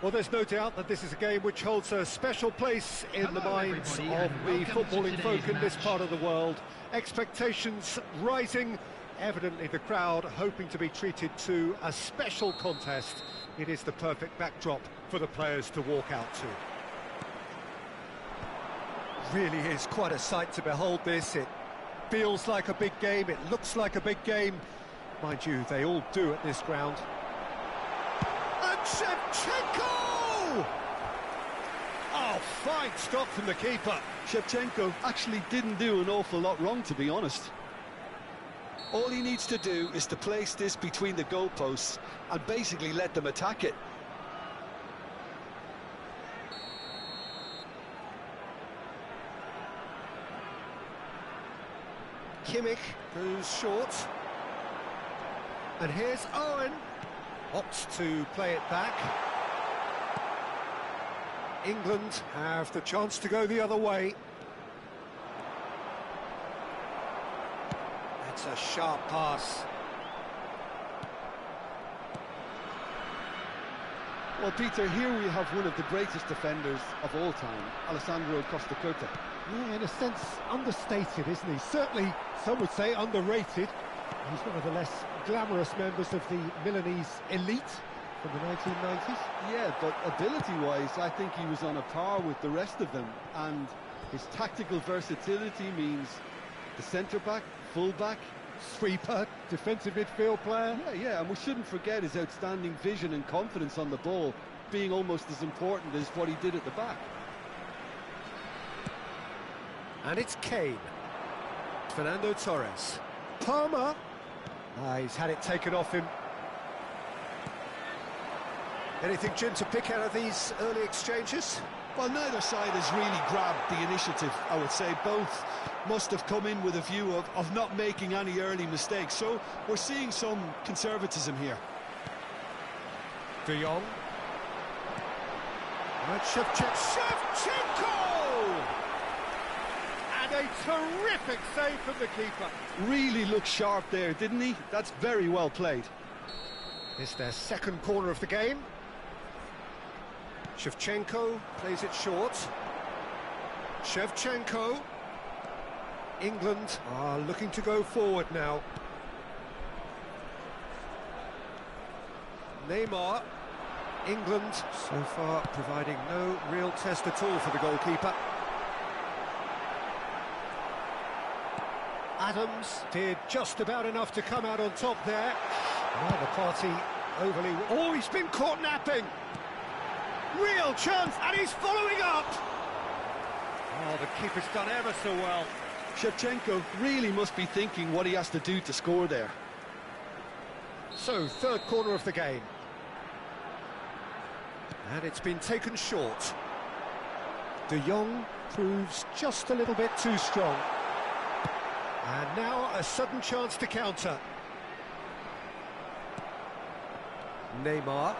Well, there's no doubt that this is a game which holds a special place in the minds of the footballing folk in this part of the world. Expectations rising, evidently the crowd hoping to be treated to a special contest. It is the perfect backdrop for the players to walk out to. Really is quite a sight to behold this. It feels like a big game, it looks like a big game. Mind you, they all do at this ground. And Shevchenko! Oh, fine stop from the keeper. Shevchenko actually didn't do an awful lot wrong, to be honest. All he needs to do is to place this between the goalposts and basically let them attack it. Kimmich goes short. And here's Owen. Opts to play it back. England have the chance to go the other way. That's a sharp pass. Well, Peter, here we have one of the greatest defenders of all time, Alessandro Costa Curta. Yeah, in a sense, understated, isn't he? Certainly, some would say underrated. He's one of the less glamorous members of the Milanese elite from the 1990s. Yeah, but ability-wise, I think he was on a par with the rest of them. And his tactical versatility means the centre-back, full-back, sweeper, defensive midfield player. Yeah, and we shouldn't forget his outstanding vision and confidence on the ball being almost as important as what he did at the back. And it's Kane. Fernando Torres. Palmer. He's had it taken off him. Anything, Jim, to pick out of these early exchanges? Well, neither side has really grabbed the initiative, I would say. Both must have come in with a view of not making any early mistakes. So we're seeing some conservatism here. De Jong. And Shevchenko! And a terrific save from the keeper. Really looked sharp there, didn't he? That's very well played. It's their second corner of the game. Shevchenko plays it short. Shevchenko. England are looking to go forward now. Neymar. England so far providing no real test at all for the goalkeeper. Adams did just about enough to come out on top there. Now the party overly... Oh, he's been caught napping! Real chance, and he's following up! Oh, the keeper's done ever so well. Shevchenko really must be thinking what he has to do to score there. So, third corner of the game. And it's been taken short. De Jong proves just a little bit too strong. And now a sudden chance to counter. Neymar.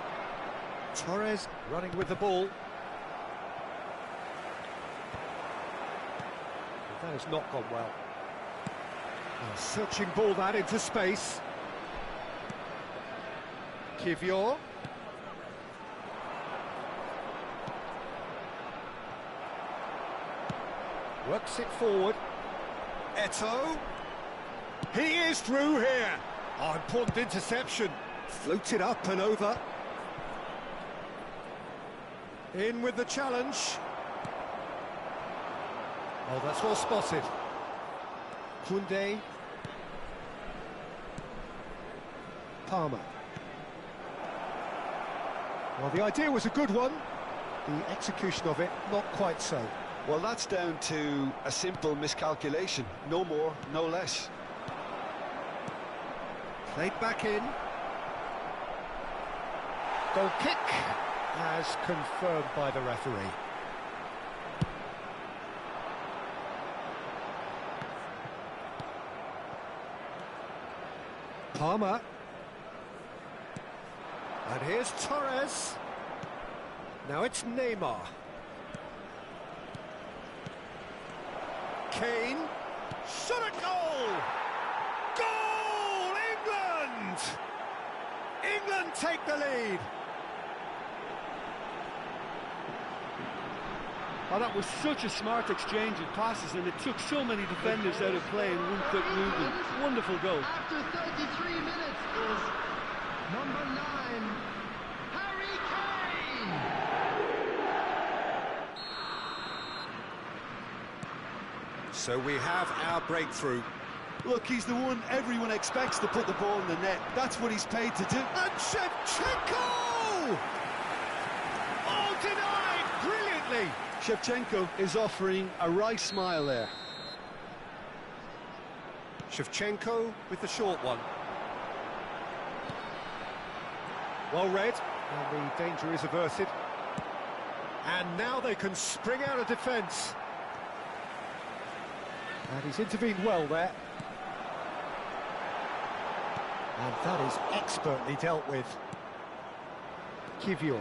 Torres running with the ball. That has not gone well. A searching ball that into space. Kivior. Works it forward. Eto'o. He is through here. Oh, important interception. Floated up and over. In with the challenge. Oh, that's well spotted. Koundé. Palmer. Well, the idea was a good one. The execution of it, not quite so. Well, that's down to a simple miscalculation. No more, no less. Played back in. Goal kick, as confirmed by the referee. Palmer. And here's Torres. Now it's Neymar. Kane. Shot at goal! Goal! England! England take the lead. Oh, that was such a smart exchange of passes, and it took so many defenders out of play in one quick movement. Wonderful goal. After 33 minutes is number 9, Harry Kane! So we have our breakthrough. Look, he's the one everyone expects to put the ball in the net. That's what he's paid to do. And Shevchenko! Oh, denied brilliantly! Shevchenko is offering a right smile there. Shevchenko with the short one. Well read, and the danger is averted. And now they can spring out of defence. And he's intervened well there. And that is expertly dealt with. Kivior.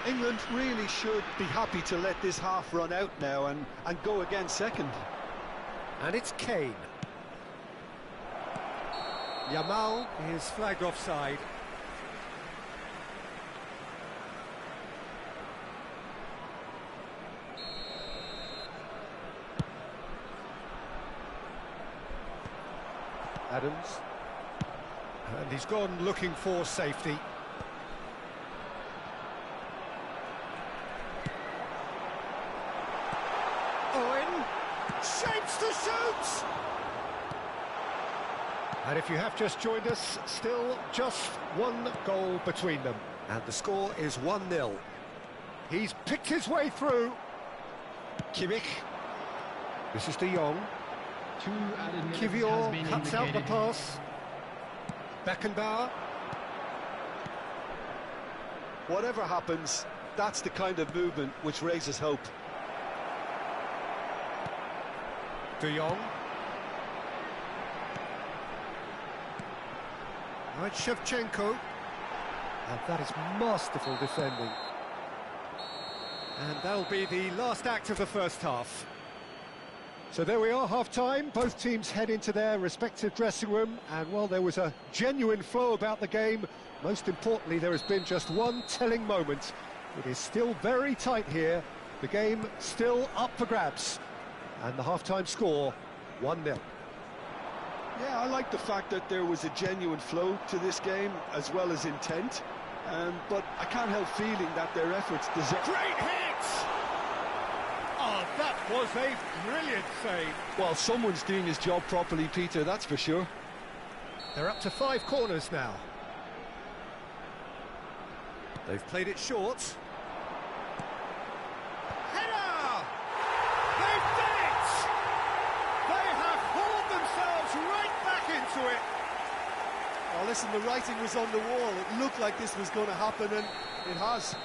England really should be happy to let this half run out now and go again second. And it's Kane. Yamal is flagged offside. Adams. And he's gone looking for safety. Owen shapes to shoot! And if you have just joined us, still just one goal between them. And the score is 1-0. He's picked his way through. Kimmich. This is De Jong. Kivior cuts out the pass. Beckenbauer. Whatever happens, that's the kind of movement which raises hope. De Jong. Right, Shevchenko. And that is masterful defending. And that'll be the last act of the first half. So there we are, half-time. Both teams head into their respective dressing room, and while there was a genuine flow about the game, most importantly, there has been just one telling moment. It is still very tight here. The game still up for grabs. And the half-time score, 1-0. Yeah, I like the fact that there was a genuine flow to this game, as well as intent. But I can't help feeling that their efforts deserve... Great hit! Oh, that was a brilliant save. Well, someone's doing his job properly, Peter, that's for sure. They're up to 5 corners now. They've played it short. Header! They've done it! They have hauled themselves right back into it. Oh, listen, the writing was on the wall. It looked like this was going to happen, and it has.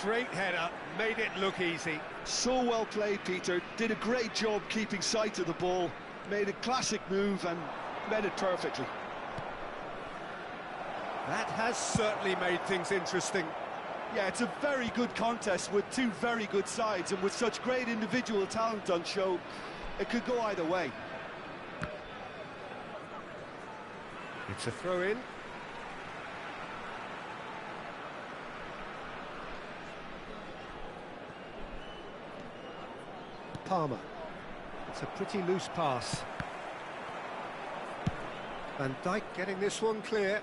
Great header, made it look easy. So well played, Peter. Did a great job keeping sight of the ball. Made a classic move and met it perfectly. That has certainly made things interesting. Yeah, it's a very good contest with two very good sides, and with such great individual talent on show, it could go either way. It's a throw-in. Palmer. It's a pretty loose pass. Van Dijk getting this one clear.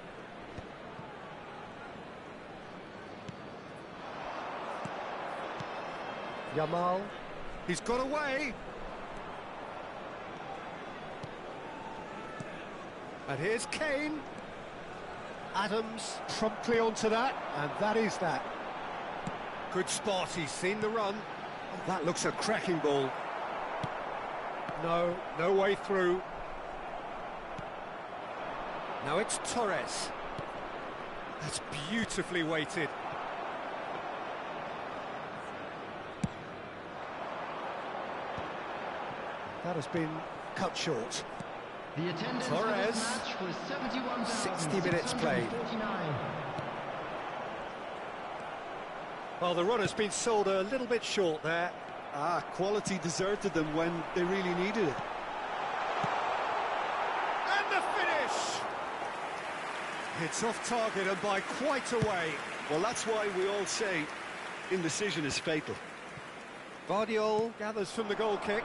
Yamal. He's got away. And here's Kane. Adams promptly onto that, and that is that. Good spot, he's seen the run. Oh, that looks a cracking ball. No way through. Now it's Torres. That's beautifully weighted. That has been cut short. The attendance Torres. for this match was 60 minutes played. 71,649. Well, the run has been sold a little bit short there. Quality deserted them when they really needed it. It's off target and by quite a way. Well, that's why we all say indecision is fatal. Vardiol gathers from the goal kick.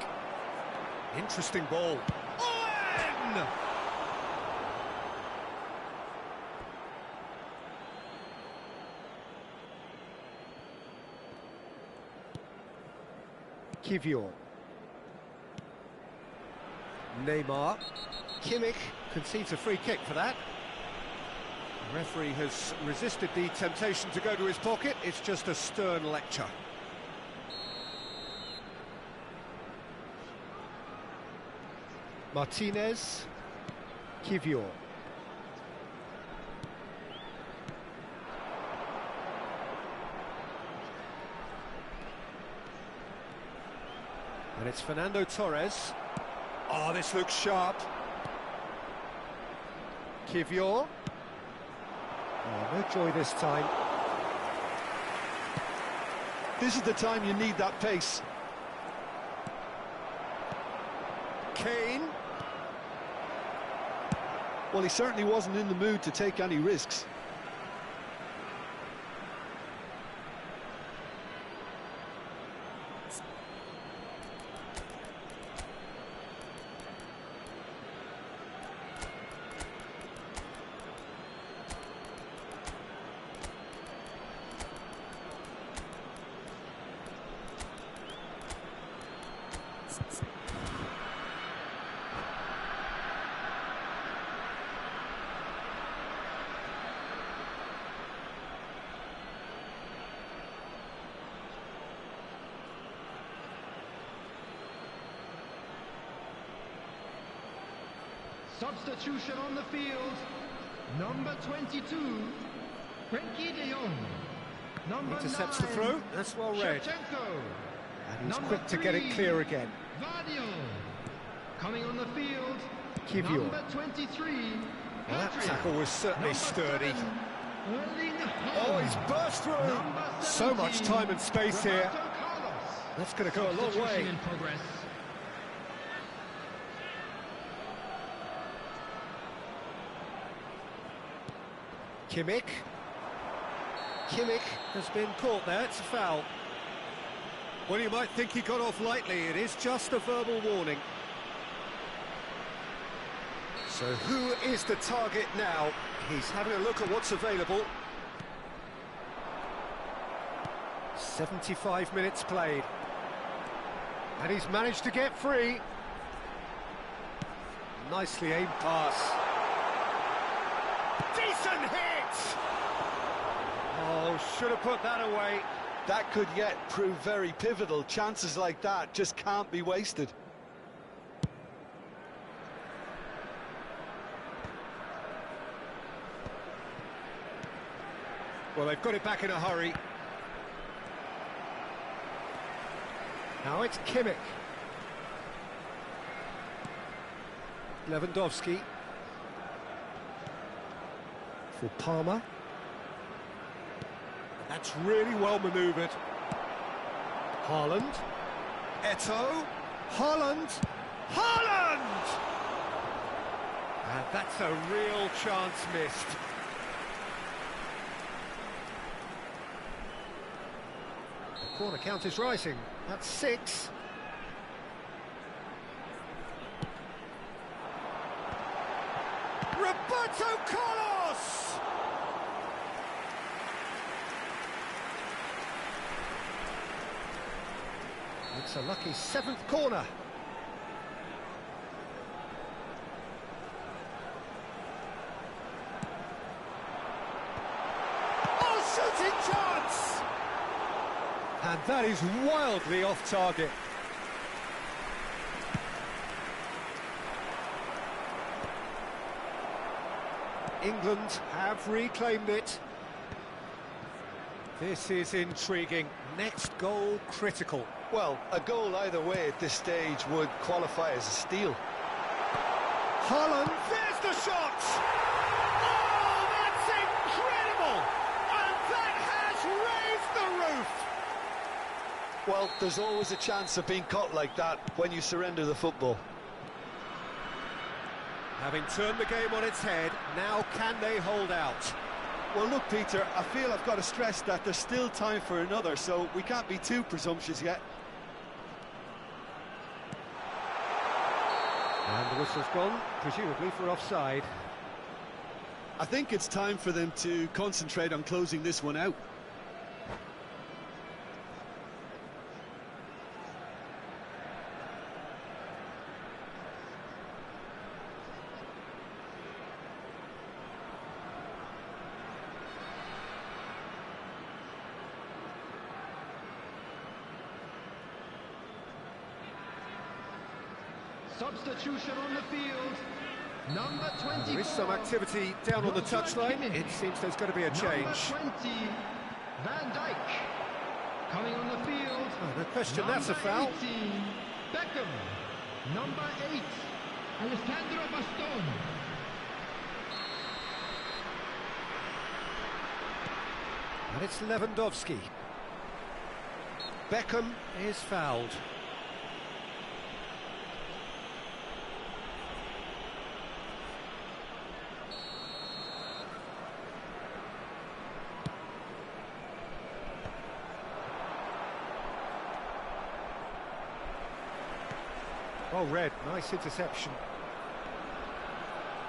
Interesting ball. Owen! Kivior. Neymar. Kimmich concedes a free kick for that. The referee has resisted the temptation to go to his pocket. It's just a stern lecture. Martinez. Kivior. And it's Fernando Torres. Oh, this looks sharp. Kivior. Oh, no joy this time. This is the time you need that pace. Kane. Well, he certainly wasn't in the mood to take any risks. Substitution on the field. Number 22, Frenkie de Jong. Number Intercepts 9, the throw. That's well read. Shevchenko. And he's Number quick to get it 3, clear again. Vardiol. Coming on the field. Kivior. Number 23. Well, that Patrick. tackle was certainly Number sturdy. 7, Erling Oh, Haaland. he's burst through. Number So much 17, time and space here. Roberto Carlos. That's going to go a long Substitution way. in progress. Kimmich. Kimmich has been caught there. It's a foul. Well, you might think he got off lightly. It is just a verbal warning. So who is the target now? He's having a look at what's available. 75 minutes played. And he's managed to get free. Nicely aimed pass. Decent hit! Oh, should have put that away. That could yet prove very pivotal. Chances like that just can't be wasted. Well, they've got it back in a hurry. Now it's Kimmich. Lewandowski. For Palmer. That's really well manoeuvred. Haaland. Eto'o. Haaland. Haaland! And that's a real chance missed. The corner count is rising. That's 6. Roberto Carlos! It's a lucky 7th corner. Oh, shooting chance! And that is wildly off target. England have reclaimed it. This is intriguing. Next goal critical. Well, a goal either way at this stage would qualify as a steal. Haaland, there's the shot! Oh, that's incredible! And that has raised the roof! Well, there's always a chance of being caught like that when you surrender the football. Having turned the game on its head, now can they hold out? Well, look, Peter, I feel I've got to stress that there's still time for another, so we can't be too presumptuous yet. And the whistle's gone, presumably for offside. I think it's time for them to concentrate on closing this one out. Substitution on the field. Number 24. There is some activity down on the touchline. It seems there's going to be a change. Number 20, Van Dijk. Coming on the field. Oh, no question, that's a foul. 18, Beckham. Number 8, Alessandro Bastoni. And it's Lewandowski. Beckham is fouled. Oh, Red, nice interception.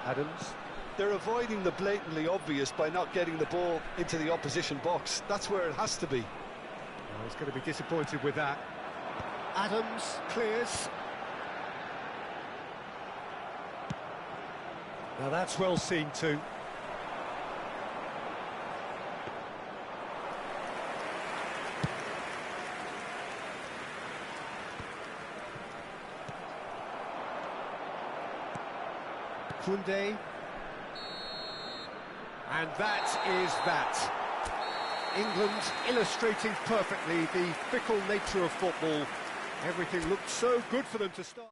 Adams. They're avoiding the blatantly obvious by not getting the ball into the opposition box. That's where it has to be. Oh, he's going to be disappointed with that. Adams clears. Now that's well seen too. Koundé. And that is that. England illustrating perfectly the fickle nature of football. Everything looked so good for them to start.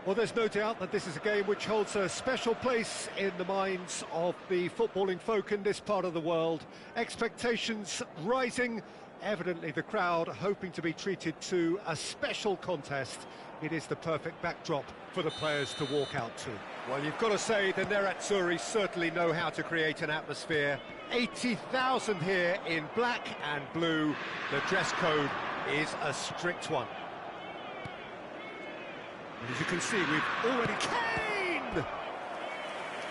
Well, there's no doubt that this is a game which holds a special place in the minds of the footballing folk in this part of the world. Expectations rising, evidently the crowd hoping to be treated to a special contest. It is the perfect backdrop for the players to walk out to. Well, you've got to say the Nerazzurri certainly know how to create an atmosphere. 80,000 here in black and blue. The dress code is a strict one. And as you can see, we've already... Kane!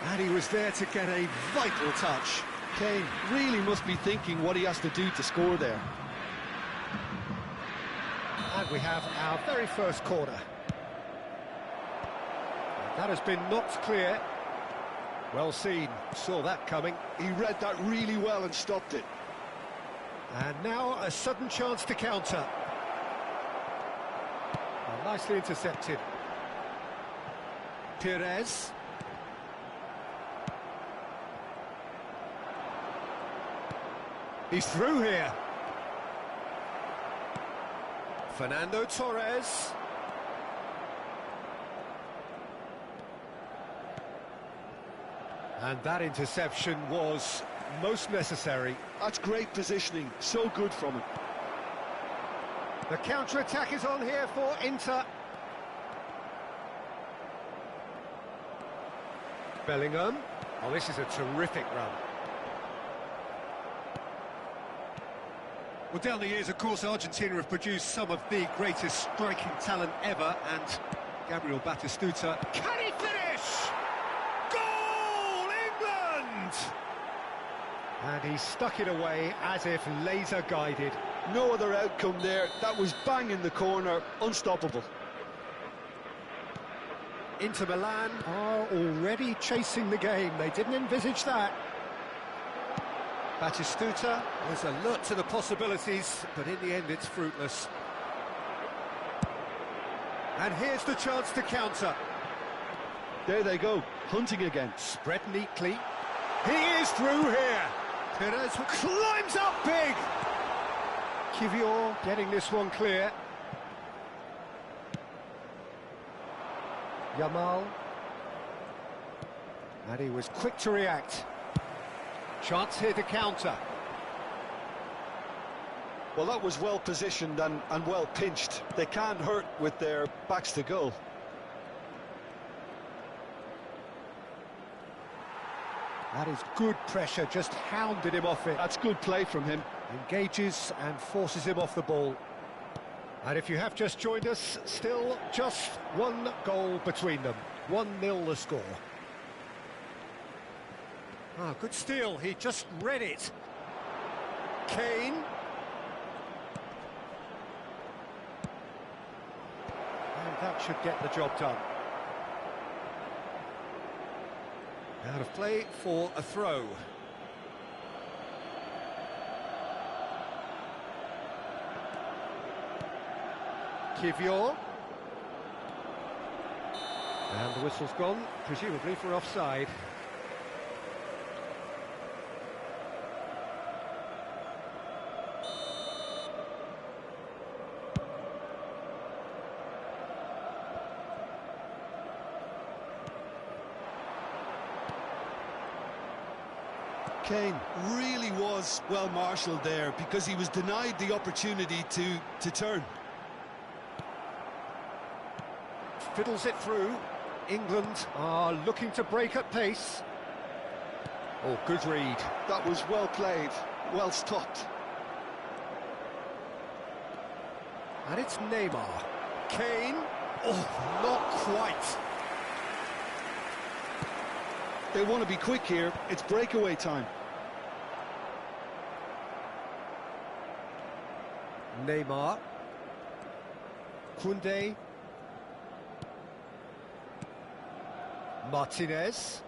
And he was there to get a vital touch. Kane really must be thinking what he has to do to score there. And we have our very first corner. That has been knocked clear. Well seen, saw that coming. He read that really well and stopped it. And now a sudden chance to counter. Well, nicely intercepted. Perez. He's through here. Fernando Torres. And that interception was most necessary. That's great positioning, so good from him. The counter-attack is on here for Inter. Bellingham. Oh, this is a terrific run. Well, down the years, of course, Argentina have produced some of the greatest striking talent ever, and Gabriel Batistuta. Can he finish? Goal, England! And he stuck it away as if laser-guided. No other outcome there. That was bang in the corner, unstoppable. Inter Milan are already chasing the game. They didn't envisage that. Batistuta was alert to the possibilities, but in the end it's fruitless. And here's the chance to counter. There they go, hunting again. Spread neatly. He is through here. Perez climbs up big. Kivior getting this one clear. Yamal. And he was quick to react. Chance here to counter. Well, that was well positioned and well pinched. They can't hurt with their backs to goal. That is good pressure, just hounded him off it. That's good play from him. Engages and forces him off the ball. And if you have just joined us, still just one goal between them. 1-0 the score. Ah, good steal, he just read it. Kane. And that should get the job done. Out of play for a throw. Kivior. And the whistle's gone, presumably for offside. Kane really was well marshalled there because he was denied the opportunity to turn. Fiddles it through. England are looking to break at pace. Oh, good read. That was well played, well stopped. And it's Neymar. Kane. Oh, not quite. They want to be quick here. It's breakaway time. Neymar. Koundé. Martinez.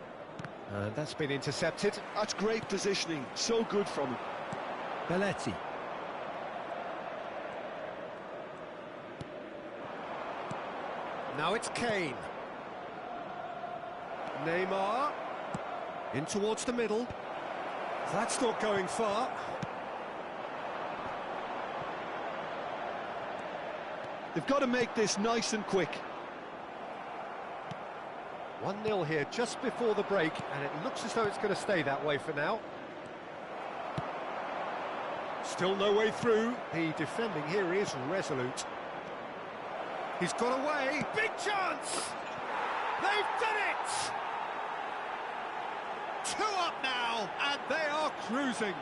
And that's been intercepted. That's great positioning. So good from him. Belletti. Now it's Kane. Neymar. In towards the middle. That's not going far. They've got to make this nice and quick. 1-0 here just before the break, and it looks as though it's going to stay that way for now. Still no way through. The defending here is resolute. He's got away. Big chance! They've done it! 2 up now, and they are cruising.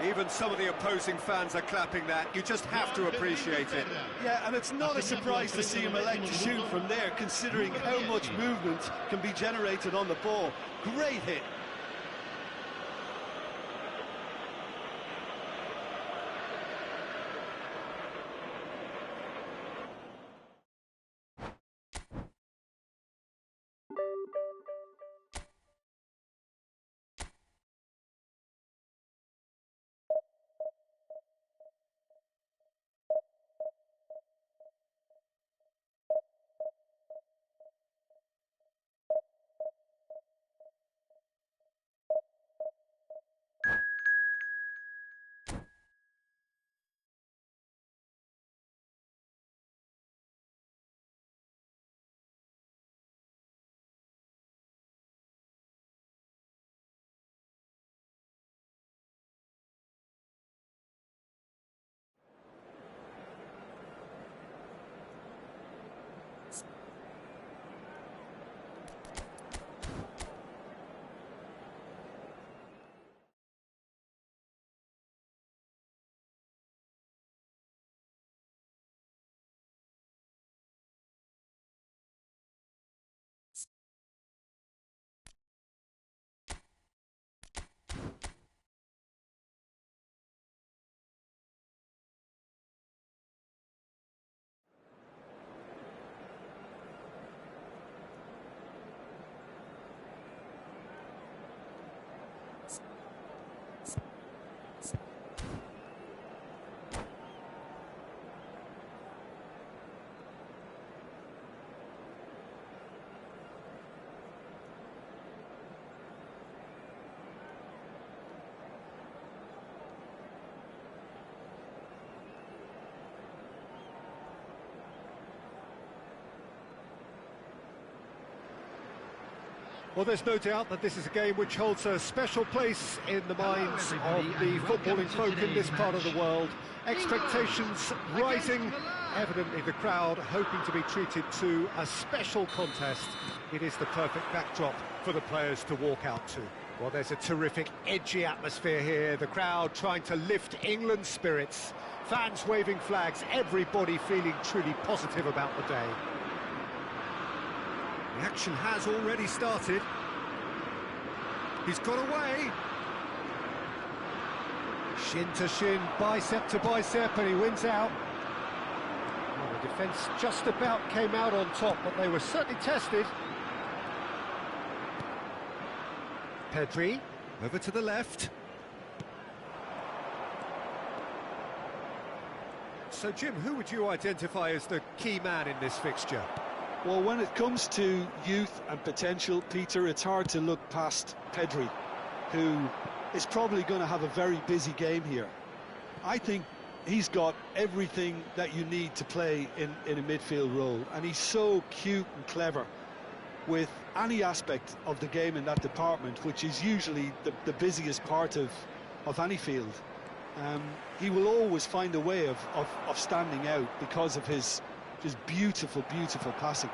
Even some of the opposing fans are clapping that. You just have to appreciate it. Yeah, and it's not a surprise to see him elect to shoot from there, considering how much movement can be generated on the ball. Great hit. Well, there's no doubt that this is a game which holds a special place in the minds of the footballing folk in this part of the world. Expectations rising, evidently the crowd hoping to be treated to a special contest. It is the perfect backdrop for the players to walk out to. Well, there's a terrific, edgy atmosphere here. The crowd trying to lift England's spirits. Fans waving flags, everybody feeling truly positive about the day. The action has already started. He's got away. Shin to shin, bicep to bicep, and he wins out. Well, the defence just about came out on top, but they were certainly tested. Pedri, over to the left. So, Jim, who would you identify as the key man in this fixture? Well, when it comes to youth and potential, Peter, it's hard to look past Pedri, who is probably going to have a very busy game here. I think he's got everything that you need to play in a midfield role, and he's so cute and clever with any aspect of the game in that department, which is usually the busiest part of any field. He will always find a way of standing out because of his just beautiful, beautiful passing.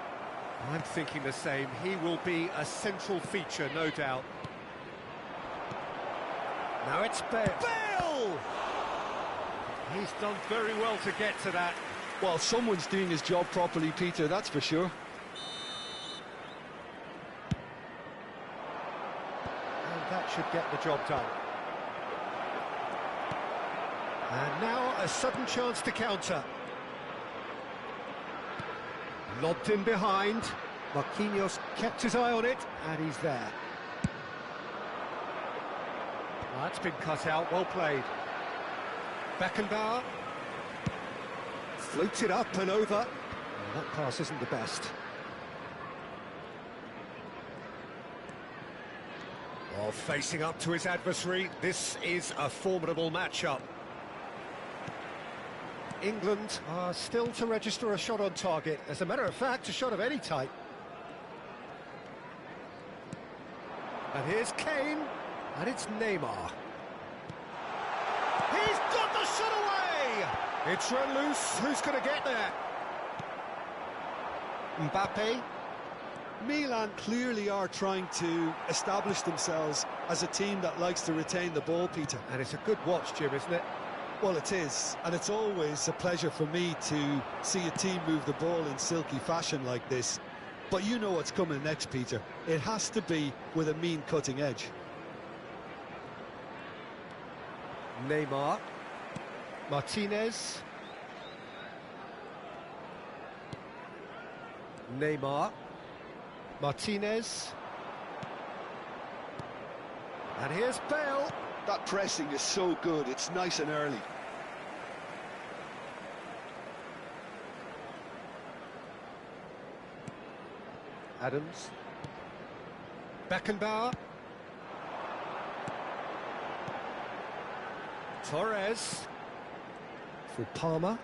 I'm thinking the same. He will be a central feature, no doubt. Now it's Bale. Bale! He's done very well to get to that. Well, someone's doing his job properly, Peter, that's for sure. And that should get the job done. And now a sudden chance to counter. Lobbed in behind. Marquinhos kept his eye on it, and he's there. That's been cut out, well played. Beckenbauer. Floats it up and over. Well, that pass isn't the best. Well, facing up to his adversary, this is a formidable matchup. England are still to register a shot on target. As a matter of fact, a shot of any type. And here's Kane, and it's Neymar. He's got the shot away! It's run loose. Who's going to get there? Mbappe. Milan clearly are trying to establish themselves as a team that likes to retain the ball, Peter. And it's a good watch, Jim, isn't it? Well, it is, and it's always a pleasure for me to see a team move the ball in silky fashion like this. But you know what's coming next, Peter. It has to be with a mean cutting edge. Neymar. Martinez. Neymar. Martinez. And here's Bale. That pressing is so good, it's nice and early. Adams. Beckenbauer. Torres. For Palmer.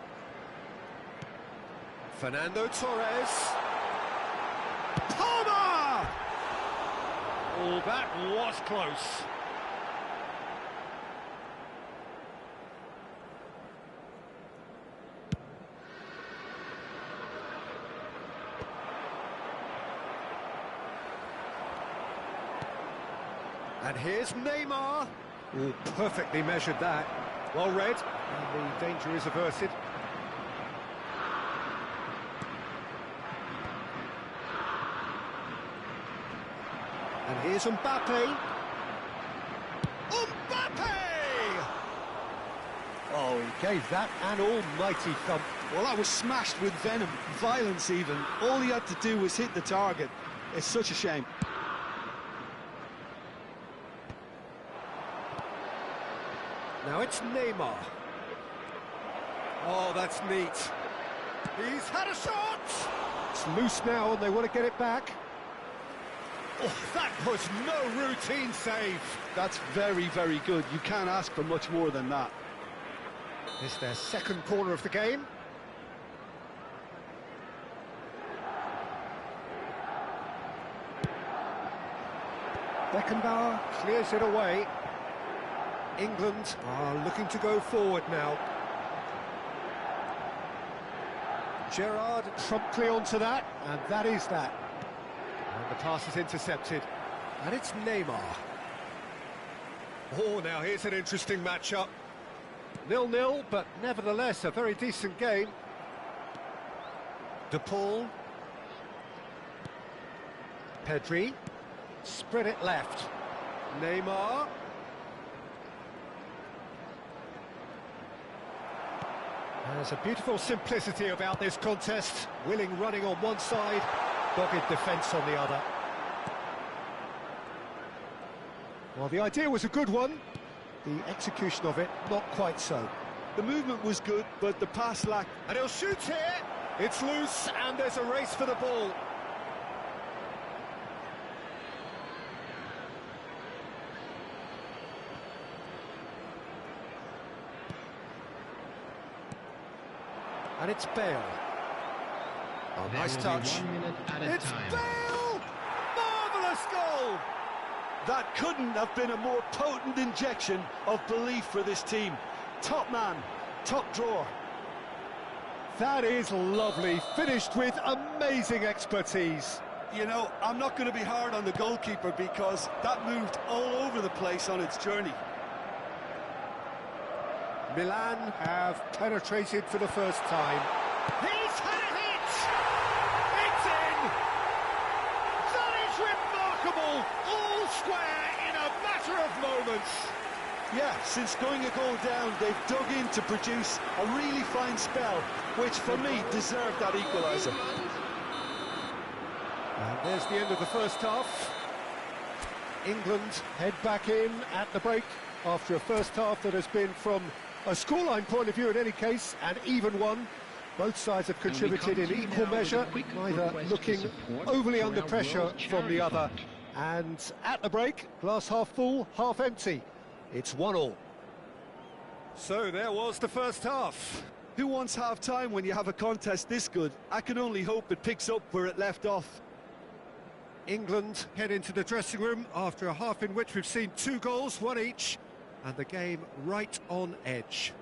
Fernando Torres. Palmer! Oh, that was close. And here's Neymar. Oh, perfectly measured that. Well read, and the danger is averted. And here's Mbappe. Mbappe! Oh, he gave that an almighty thump. Well, that was smashed with venom, violence even. All he had to do was hit the target. It's such a shame. Now it's Neymar. Oh, that's neat. He's had a shot! It's loose now and they want to get it back. Oh, that was no routine save. That's very, very good. You can't ask for much more than that. It's their second corner of the game. Beckenbauer clears it away. England are looking to go forward now. Gerrard promptly onto that, and that is that. And the pass is intercepted, and it's Neymar. Oh, now here's an interesting matchup. 0-0, but nevertheless a very decent game. De Paul. Pedri. Spread it left. Neymar. There's a beautiful simplicity about this contest. Willing running on one side, dogged defence on the other. Well, the idea was a good one. The execution of it, not quite so. The movement was good, but the pass lacked. And he'll shoot here. It's loose, and there's a race for the ball. And it's Bale. Oh, nice touch. It's Bale! Marvellous goal! That couldn't have been a more potent injection of belief for this team. Top man, top drawer. That is lovely, finished with amazing expertise. You know, I'm not going to be hard on the goalkeeper because that moved all over the place on its journey. Milan have penetrated for the first time. He's had a hit! It's in! That is remarkable! All square in a matter of moments. Yeah, since going a goal down, they've dug in to produce a really fine spell, which for me deserved that equaliser. And there's the end of the first half. England head back in at the break after a first half that has been, from a scoreline point of view in any case, an even one. Both sides have contributed in equal measure, neither looking overly under pressure from the other. And at the break, glass half full, half empty. It's 1-1. So there was the first half. Who wants half-time when you have a contest this good? I can only hope it picks up where it left off. England head into the dressing room after a half in which we've seen 2 goals, 1 each, and the game right on edge.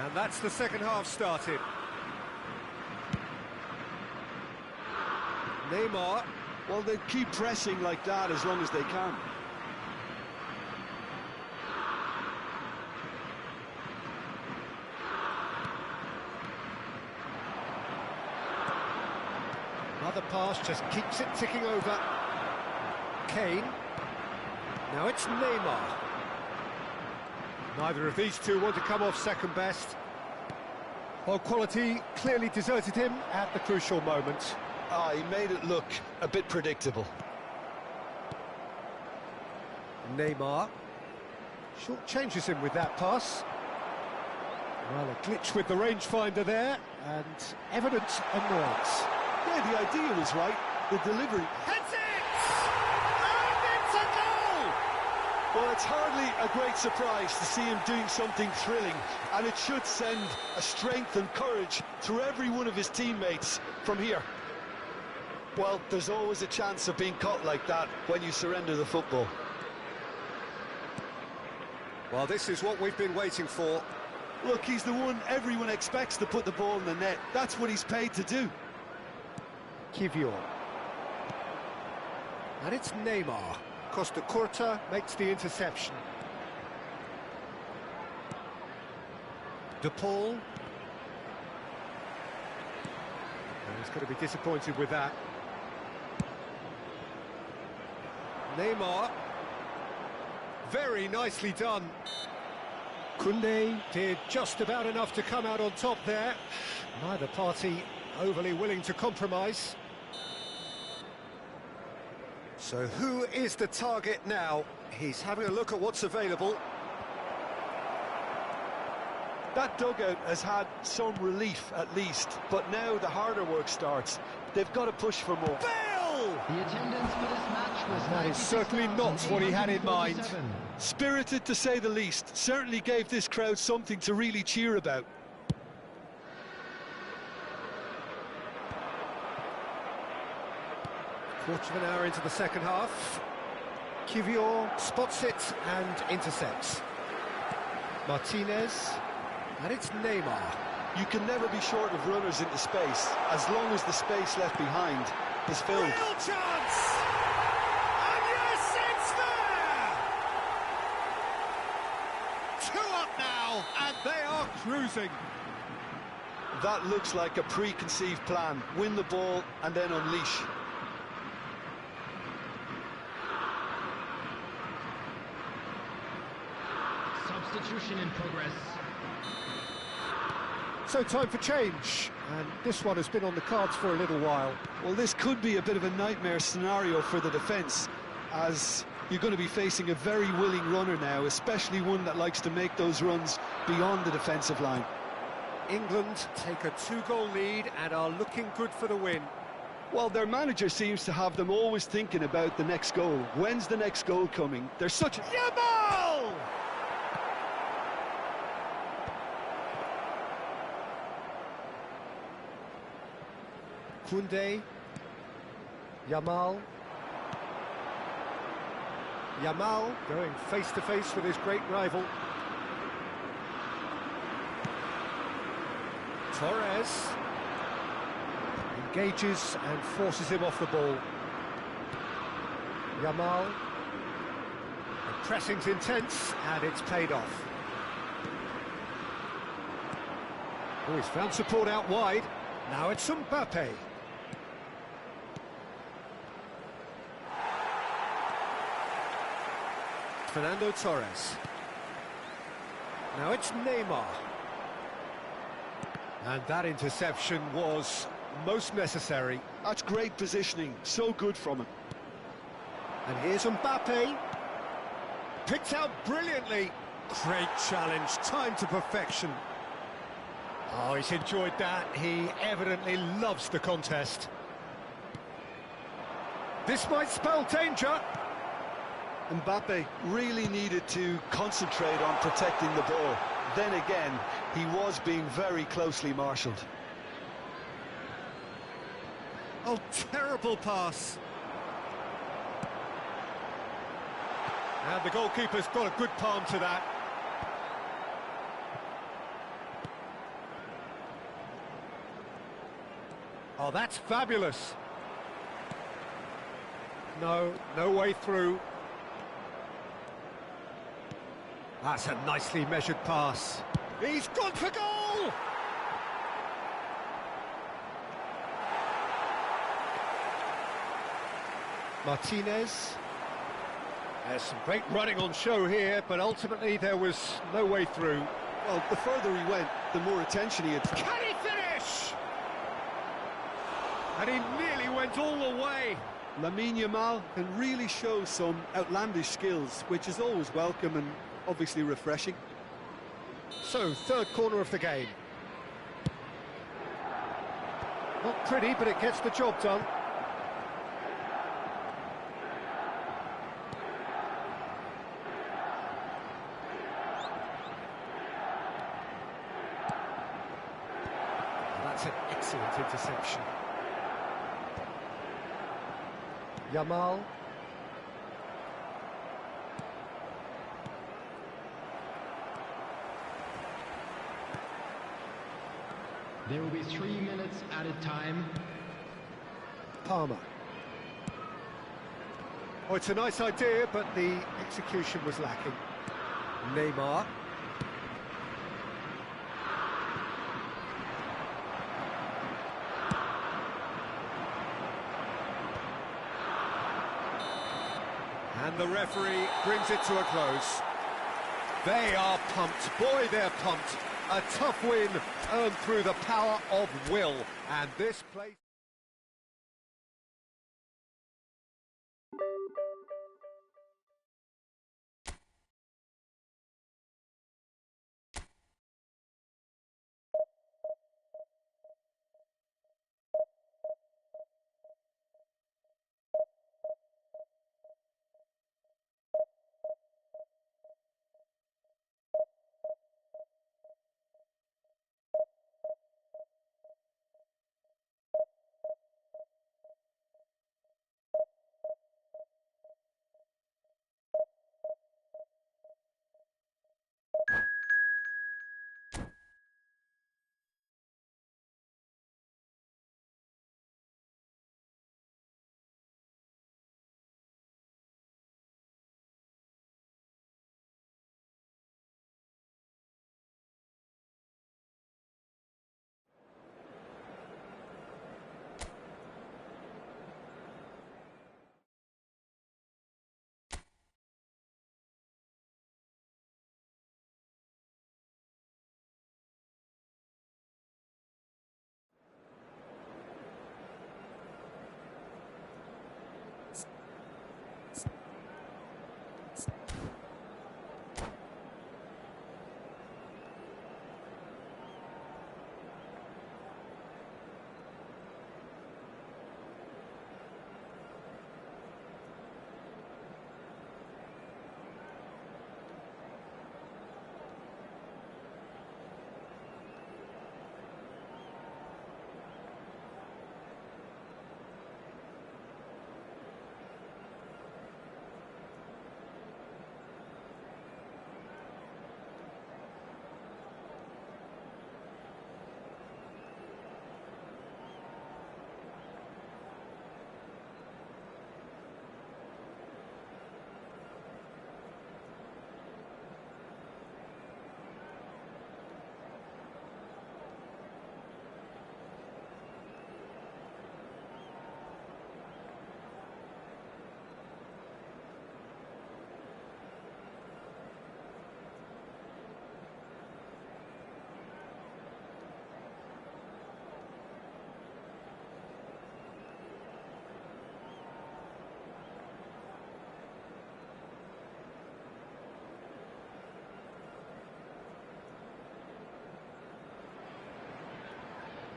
And that's the second half started. Neymar. Well, they keep pressing like that as long as they can. Another pass just keeps it ticking over. Kane. Now it's Neymar. Neither of these two want to come off second best. Well, quality clearly deserted him at the crucial moment. Ah, he made it look a bit predictable. Neymar short changes him with that pass. Well, a glitch with the rangefinder there, and evident annoyance. Yeah, the idea was right. The delivery. Hits it! And it's a goal! Well, it's hardly a great surprise to see him doing something thrilling, and it should send a strength and courage through every one of his teammates from here. Well, there's always a chance of being caught like that when you surrender the football. Well, this is what we've been waiting for. Look, he's the one everyone expects to put the ball in the net. That's what he's paid to do. Kivior. And it's Neymar. Costa Curta makes the interception. De Paul. And he's going to be disappointed with that. Neymar. Very nicely done. Koundé did just about enough to come out on top there. Neither party overly willing to compromise. So who is the target now? He's having a look at what's available. That dugout has had some relief at least, but now the harder work starts. They've got to push for more. Bale! The attendance for this match was That is certainly not what he had in mind. 96,847. Spirited to say the least, certainly gave this crowd something to really cheer about. Quarter of an hour into the second half. Kivior spots it and intercepts. Martinez, and it's Neymar. You can never be short of runners into space, as long as the space left behind is filled. Real chance! And yes, it's there! 2 up now, and they are cruising. That looks like a preconceived plan. Win the ball and then unleash. Substitution in progress. So time for change, and this one has been on the cards for a little while. Well, this could be a bit of a nightmare scenario for the defence, as you're going to be facing a very willing runner now, especially one that likes to make those runs beyond the defensive line. England take a 2-goal lead and are looking good for the win. Well, their manager seems to have them always thinking about the next goal. When's the next goal coming? They're such a... Yamal! Koundé, Yamal. Yamal going face-to-face with his great rival. Torres engages and forces him off the ball. Yamal. The pressing's intense and it's paid off. Oh, he's found support out wide. Now it's Mbappe. Fernando Torres. Now it's Neymar. And that interception was most necessary. That's great positioning, so good from him. And here's Mbappe. Picked out brilliantly. Great challenge, time to perfection. Oh, he's enjoyed that. He evidently loves the contest. This might spell danger. Mbappe really needed to concentrate on protecting the ball. Then again, he was being very closely marshalled. Oh, terrible pass. And the goalkeeper's got a good palm to that. Oh, that's fabulous. No way through. That's a nicely measured pass. He's gone for goal! Martinez. There's some great running on show here, but ultimately there was no way through. Well, the further he went, the more attention he attracted. Can he finish? And he nearly went all the way. Lamine Yamal can really show some outlandish skills, which is always welcome and obviously refreshing. So, third corner of the game. Not pretty, but it gets the job done. That's an excellent interception. Yamal. There will be 3 minutes added time. Palmer. Oh, it's a nice idea, but the execution was lacking. Neymar. And the referee brings it to a close. They are pumped. Boy, they're pumped. A tough win earned through the power of will. And this place...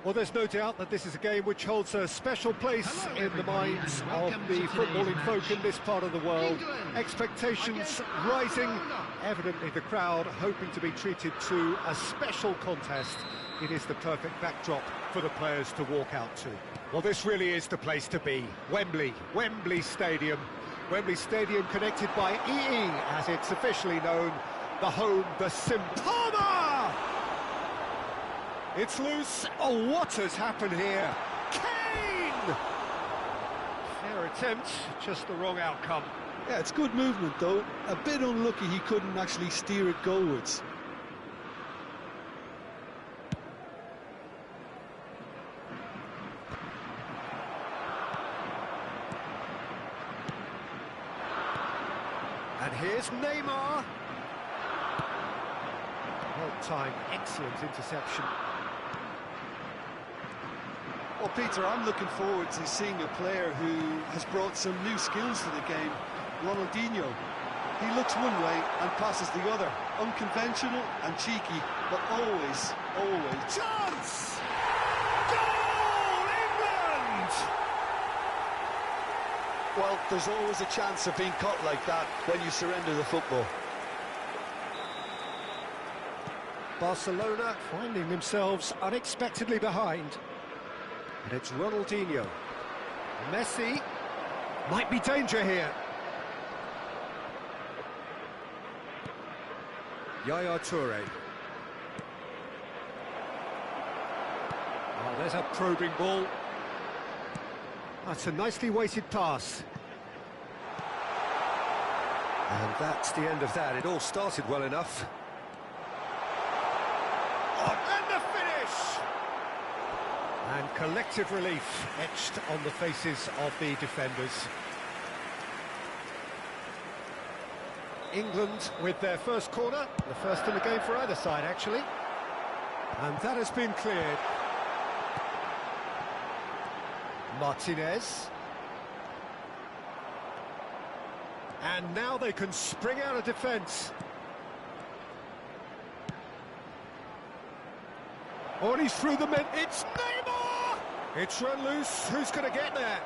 Well, there's no doubt that this is a game which holds a special place in the minds of the footballing folk in this part of the world. Expectations rising, evidently the crowd hoping to be treated to a special contest. It is the perfect backdrop for the players to walk out to. Well, this really is the place to be. Wembley Stadium. Wembley Stadium connected by EE, as it's officially known, the home, the symbol. Palmer! It's loose. Oh, what has happened here? Kane! Fair attempt, just the wrong outcome. Yeah, it's good movement, though. A bit unlucky he couldn't actually steer it goalwards. And here's Neymar. Well timed, excellent interception. Well, Peter, I'm looking forward to seeing a player who has brought some new skills to the game. Ronaldinho. He looks one way and passes the other. Unconventional and cheeky, but always. Chance! Goal, England! Well, there's always a chance of being caught like that when you surrender the football. Barcelona finding themselves unexpectedly behind. And it's Ronaldinho. Messi. Might be danger here. Yaya Toure. Oh, there's a probing ball. That's a nicely weighted pass. And that's the end of that. It all started well enough. Oh, and the finish! And collective relief etched on the faces of the defenders. England with their first corner, the first in the game for either side, actually. And that has been cleared. Martinez. And now they can spring out of defence. Oh, and he's through the mid. It's Neymar! It's run loose. Who's going to get there?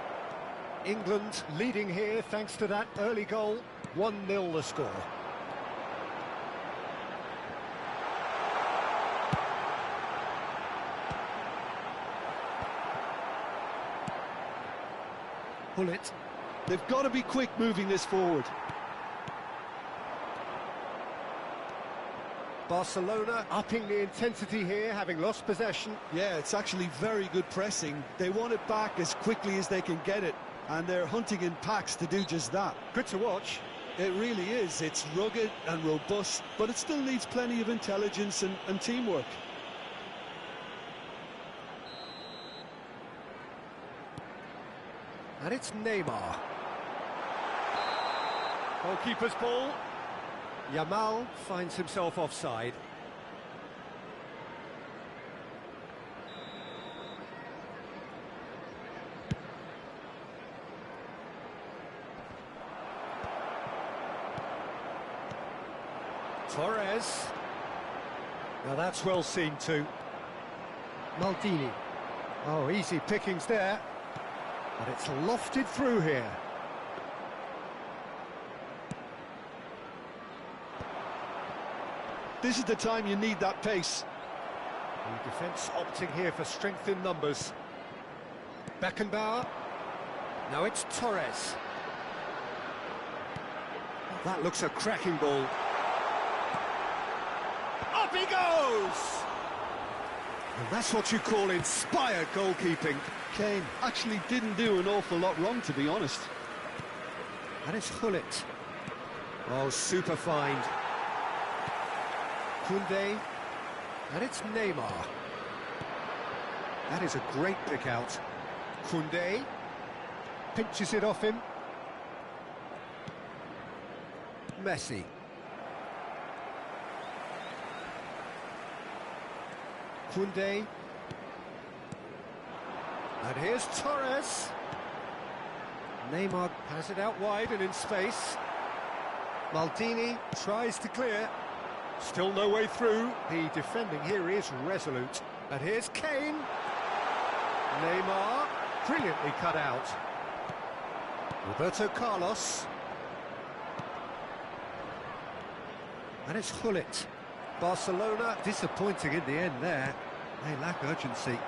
England leading here thanks to that early goal. 1-0 the score. Pull it. They've got to be quick moving this forward. Barcelona upping the intensity here, having lost possession. Yeah, it's actually very good pressing. They want it back as quickly as they can get it, and they're hunting in packs to do just that. Good to watch. It really is. It's rugged and robust, but it still needs plenty of intelligence and teamwork. And it's Neymar. Goalkeeper's ball. Yamal finds himself offside. Torres. Now that's well seen too. Maldini. Oh, easy pickings there. But it's lofted through here. This is the time you need that pace. The defence opting here for strength in numbers. Beckenbauer. Now it's Torres. That looks a cracking ball. Up he goes! And that's what you call inspired goalkeeping. Kane actually didn't do an awful lot wrong, to be honest. And it's Hullet. Oh, super find. Koundé. And it's Neymar. That is a great pick out. Koundé pinches it off him. Messi. Koundé. And here's Torres. Neymar has it out wide and in space. Maldini tries to clear. Still no way through. The defending here is resolute. And here's Kane. Neymar, brilliantly cut out. Roberto Carlos. And it's Gullit. Barcelona disappointing in the end there. They lack urgency.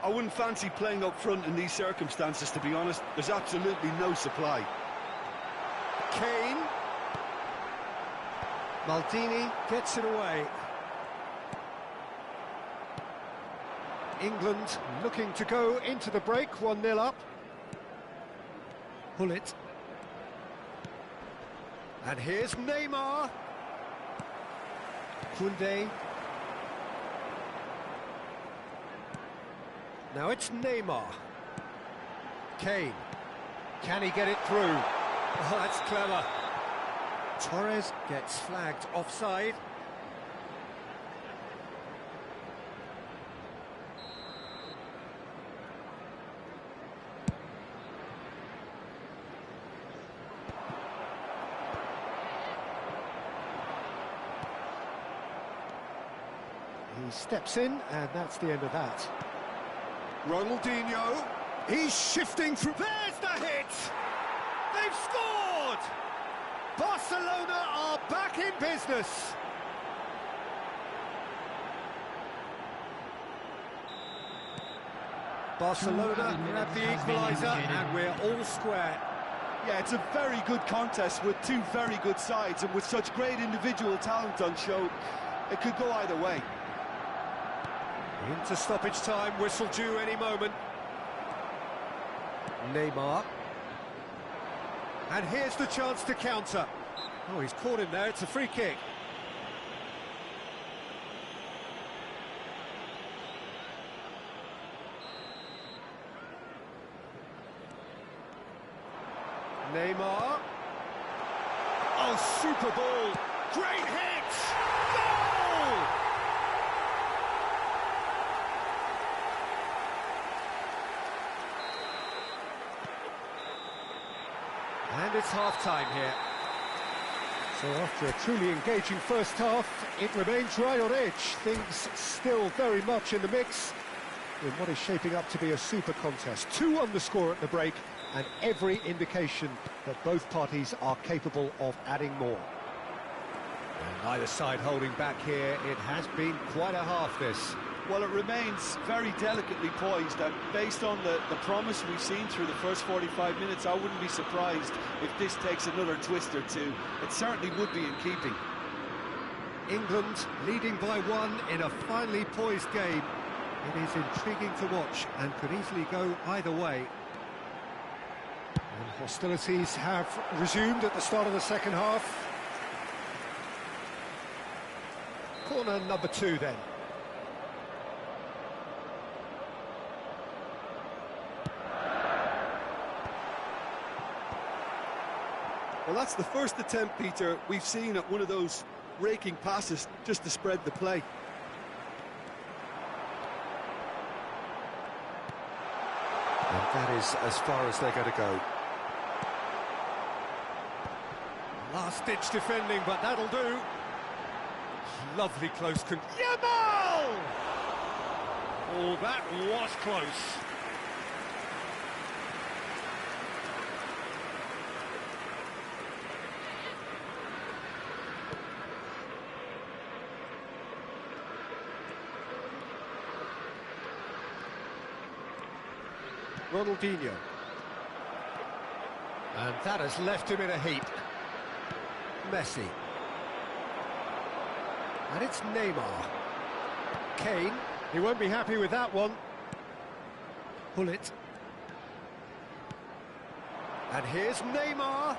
I wouldn't fancy playing up front in these circumstances, to be honest. There's absolutely no supply. Kane. Maldini gets it away. England looking to go into the break, 1-0 up. Gullit. And here's Neymar. Koundé. Now it's Neymar. Kane. Can he get it through? Oh, that's clever. Torres gets flagged offside. He steps in, and that's the end of that. Ronaldinho, he's shifting through. There's the hit! They've scored! Barcelona are back in business. Barcelona grab the equaliser, and we're all square. Yeah, it's a very good contest with two very good sides, and with such great individual talent on show, it could go either way. Into stoppage time, whistle due any moment. Neymar. And here's the chance to counter. Oh, he's caught him there, it's a free kick. Neymar. Oh, super ball. Great hit! Goal! And it's half-time here. So after a truly engaging first half, it remains right on edge. Things still very much in the mix in what is shaping up to be a super contest. 2 on the score at the break, and every indication that both parties are capable of adding more. And neither side holding back here. It has been quite a half, this. Well, it remains very delicately poised, and based on the promise we've seen through the first 45 minutes, I wouldn't be surprised if this takes another twist or two. It certainly would be in keeping. England leading by 1 in a finely poised game. It is intriguing to watch and could easily go either way. And hostilities have resumed at the start of the second half. Corner number 2 then. Well, that's the first attempt, Peter, we've seen at one of those raking passes just to spread the play. And that is as far as they're going to go. Last-ditch defending, but that'll do. Lovely close Yamal! Oh, that was close. Ronaldinho. And that has left him in a heap. Messi. And it's Neymar. Kane. He won't be happy with that one. Gullit. And here's Neymar.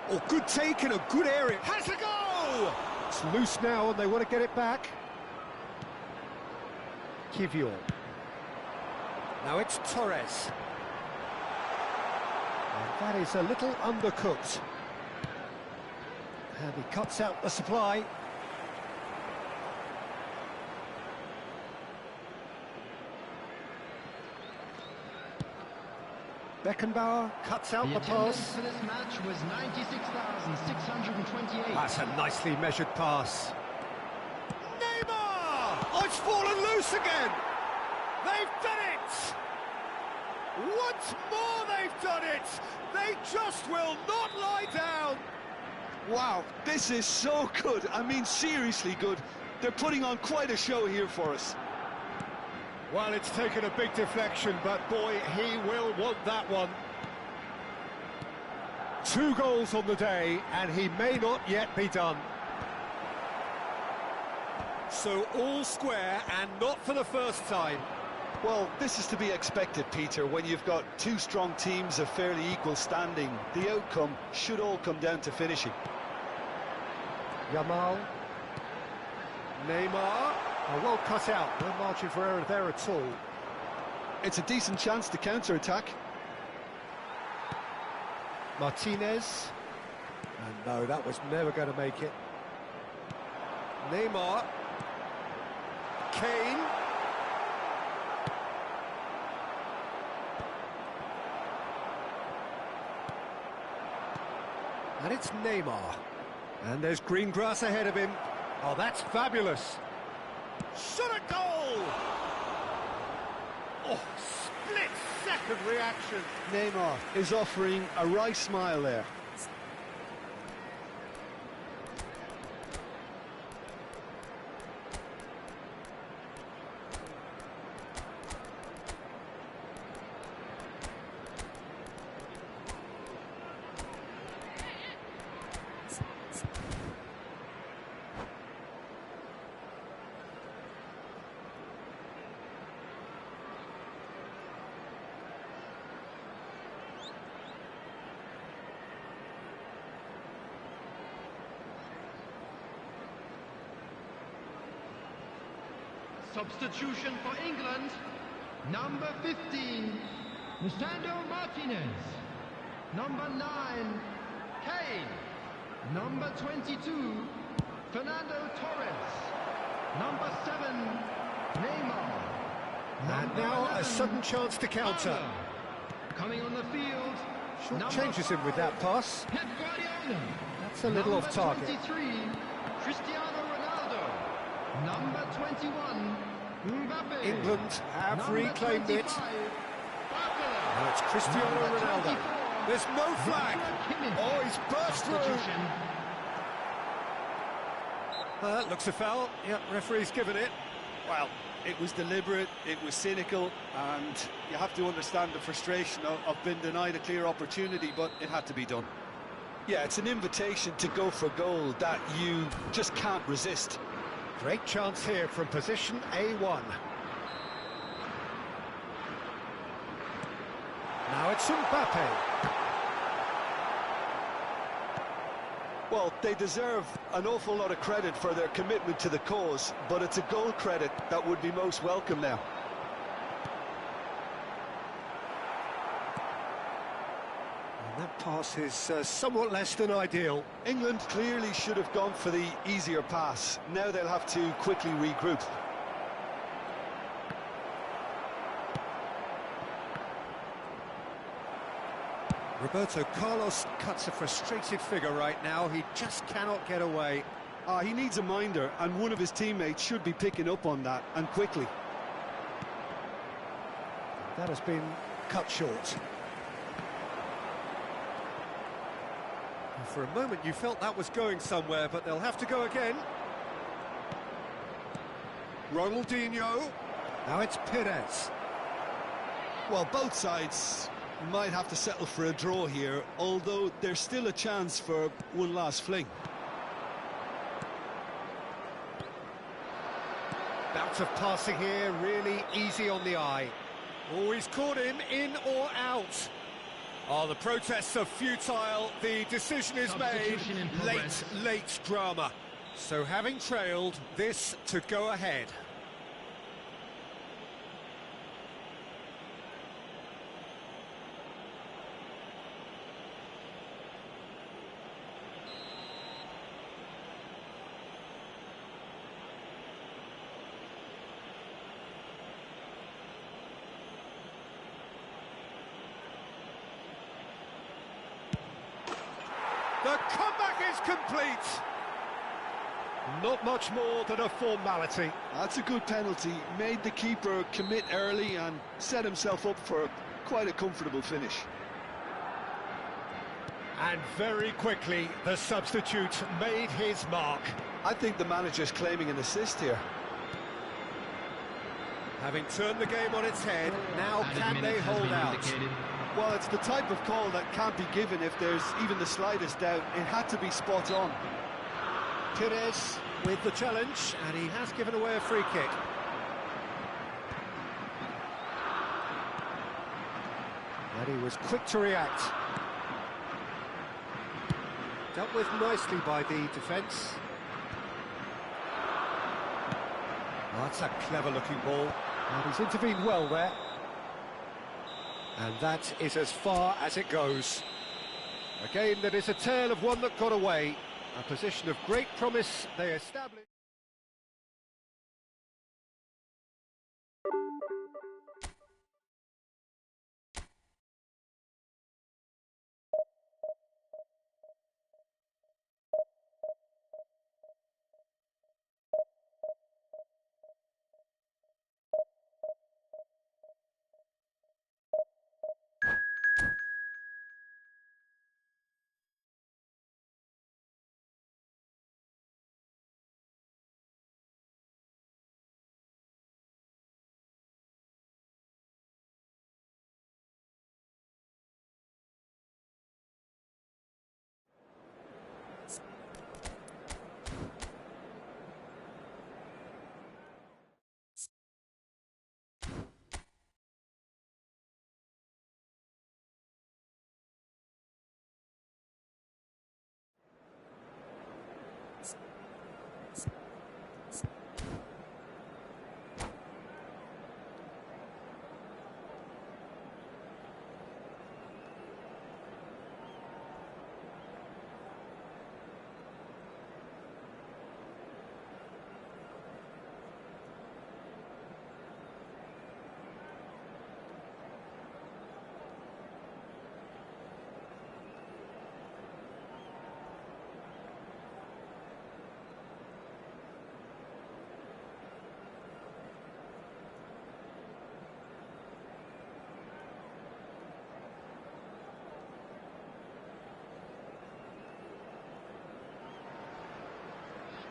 Oh, good take in a good area. Has a go! It's loose now and they want to get it back. Kivior. Now it's Torres. And that is a little undercooked. And he cuts out the supply. Beckenbauer cuts out the pass. For this match was 96,628. That's a nicely measured pass. Neymar! fallen loose again. They've done it. Once more they've done it. They just will not lie down. Wow, this is so good. I mean, seriously good. They're putting on quite a show here for us. Well, it's taken a big deflection, but boy, he will want that one. 2 goals on the day, and he may not yet be done. So all square, and not for the first time. Well, this is to be expected, Peter. When you've got 2 strong teams of fairly equal standing, the outcome should all come down to finishing. Yamal. Neymar. Oh, well cut out, no margin for error there at all. It's a decent chance to counter-attack. Martinez. And no, that was never going to make it. Neymar. Kane. And it's Neymar. And there's green grass ahead of him. Oh, that's fabulous. Shot a goal! Oh, split-second reaction. Neymar is offering a wry smile there. Substitution for England, number 15, Lisandro Martinez. Number 9, Kane. Number 22, Fernando Torres. Number 7, Neymar. And Number now 11, a sudden chance to counter. Fowler. Coming on the field, Short number changes him with that 5, pass. Pep Guardiola. That's a little off target. Number 23, Cristiano Ronaldo. Number 21, Mbappe. England have Number reclaimed 25, it. Barcola. Now it's Cristiano Number Ronaldo. 24, There's no flag. Joshua Kimmich. Oh, he's burst through. Substitution. That looks a foul. Yep, referee's given it. Well, it was deliberate, it was cynical, and you have to understand the frustration of being denied a clear opportunity, but it had to be done. Yeah, it's an invitation to go for goal that you just can't resist. Great chance here from position A1. Now it's Mbappe. Well, they deserve an awful lot of credit for their commitment to the cause, but it's a goal credit that would be most welcome now. And that pass is somewhat less than ideal. England clearly should have gone for the easier pass. Now they'll have to quickly regroup. Roberto Carlos cuts a frustrated figure right now. He just cannot get away. He needs a minder, and one of his teammates should be picking up on that, and quickly. That has been cut short. And for a moment you felt that was going somewhere, but they'll have to go again. Ronaldinho. Now it's Perez. Well, both sides might have to settle for a draw here, although there's still a chance for one last fling. Bout of passing here, really easy on the eye. Oh, he's caught him in or out. Oh, the protests are futile. The decision is made. Substitution in progress. Late drama. So having trailed, this to go ahead. The comeback is complete. Not much more than a formality. That's a good penalty. Made the keeper commit early and set himself up for quite a comfortable finish. And very quickly, the substitute made his mark. I think the manager's claiming an assist here. Having turned the game on its head, now can they hold out? Well, it's the type of call that can't be given if there's even the slightest doubt. It had to be spot on. Pires with the challenge, and he has given away a free kick. And he was quick to react. Dealt with nicely by the defence. Oh, that's a clever-looking ball. And he's intervened well there. And that is as far as it goes. A game that is a tale of one that got away. A position of great promise they established.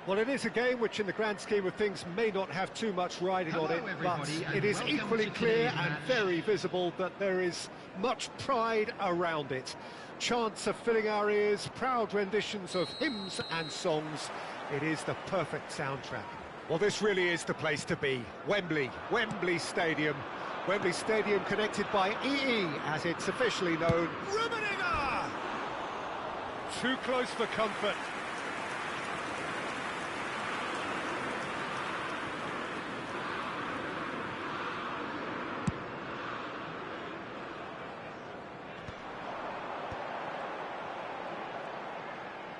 Well, it is a game which, in the grand scheme of things, may not have too much riding on it, but it is equally clear and very visible that there is much pride around it. Chants are filling our ears, proud renditions of hymns and songs. It is the perfect soundtrack. Well, this really is the place to be. Wembley Stadium. Wembley Stadium connected by EE, as it's officially known. Rummenigge! Too close for comfort.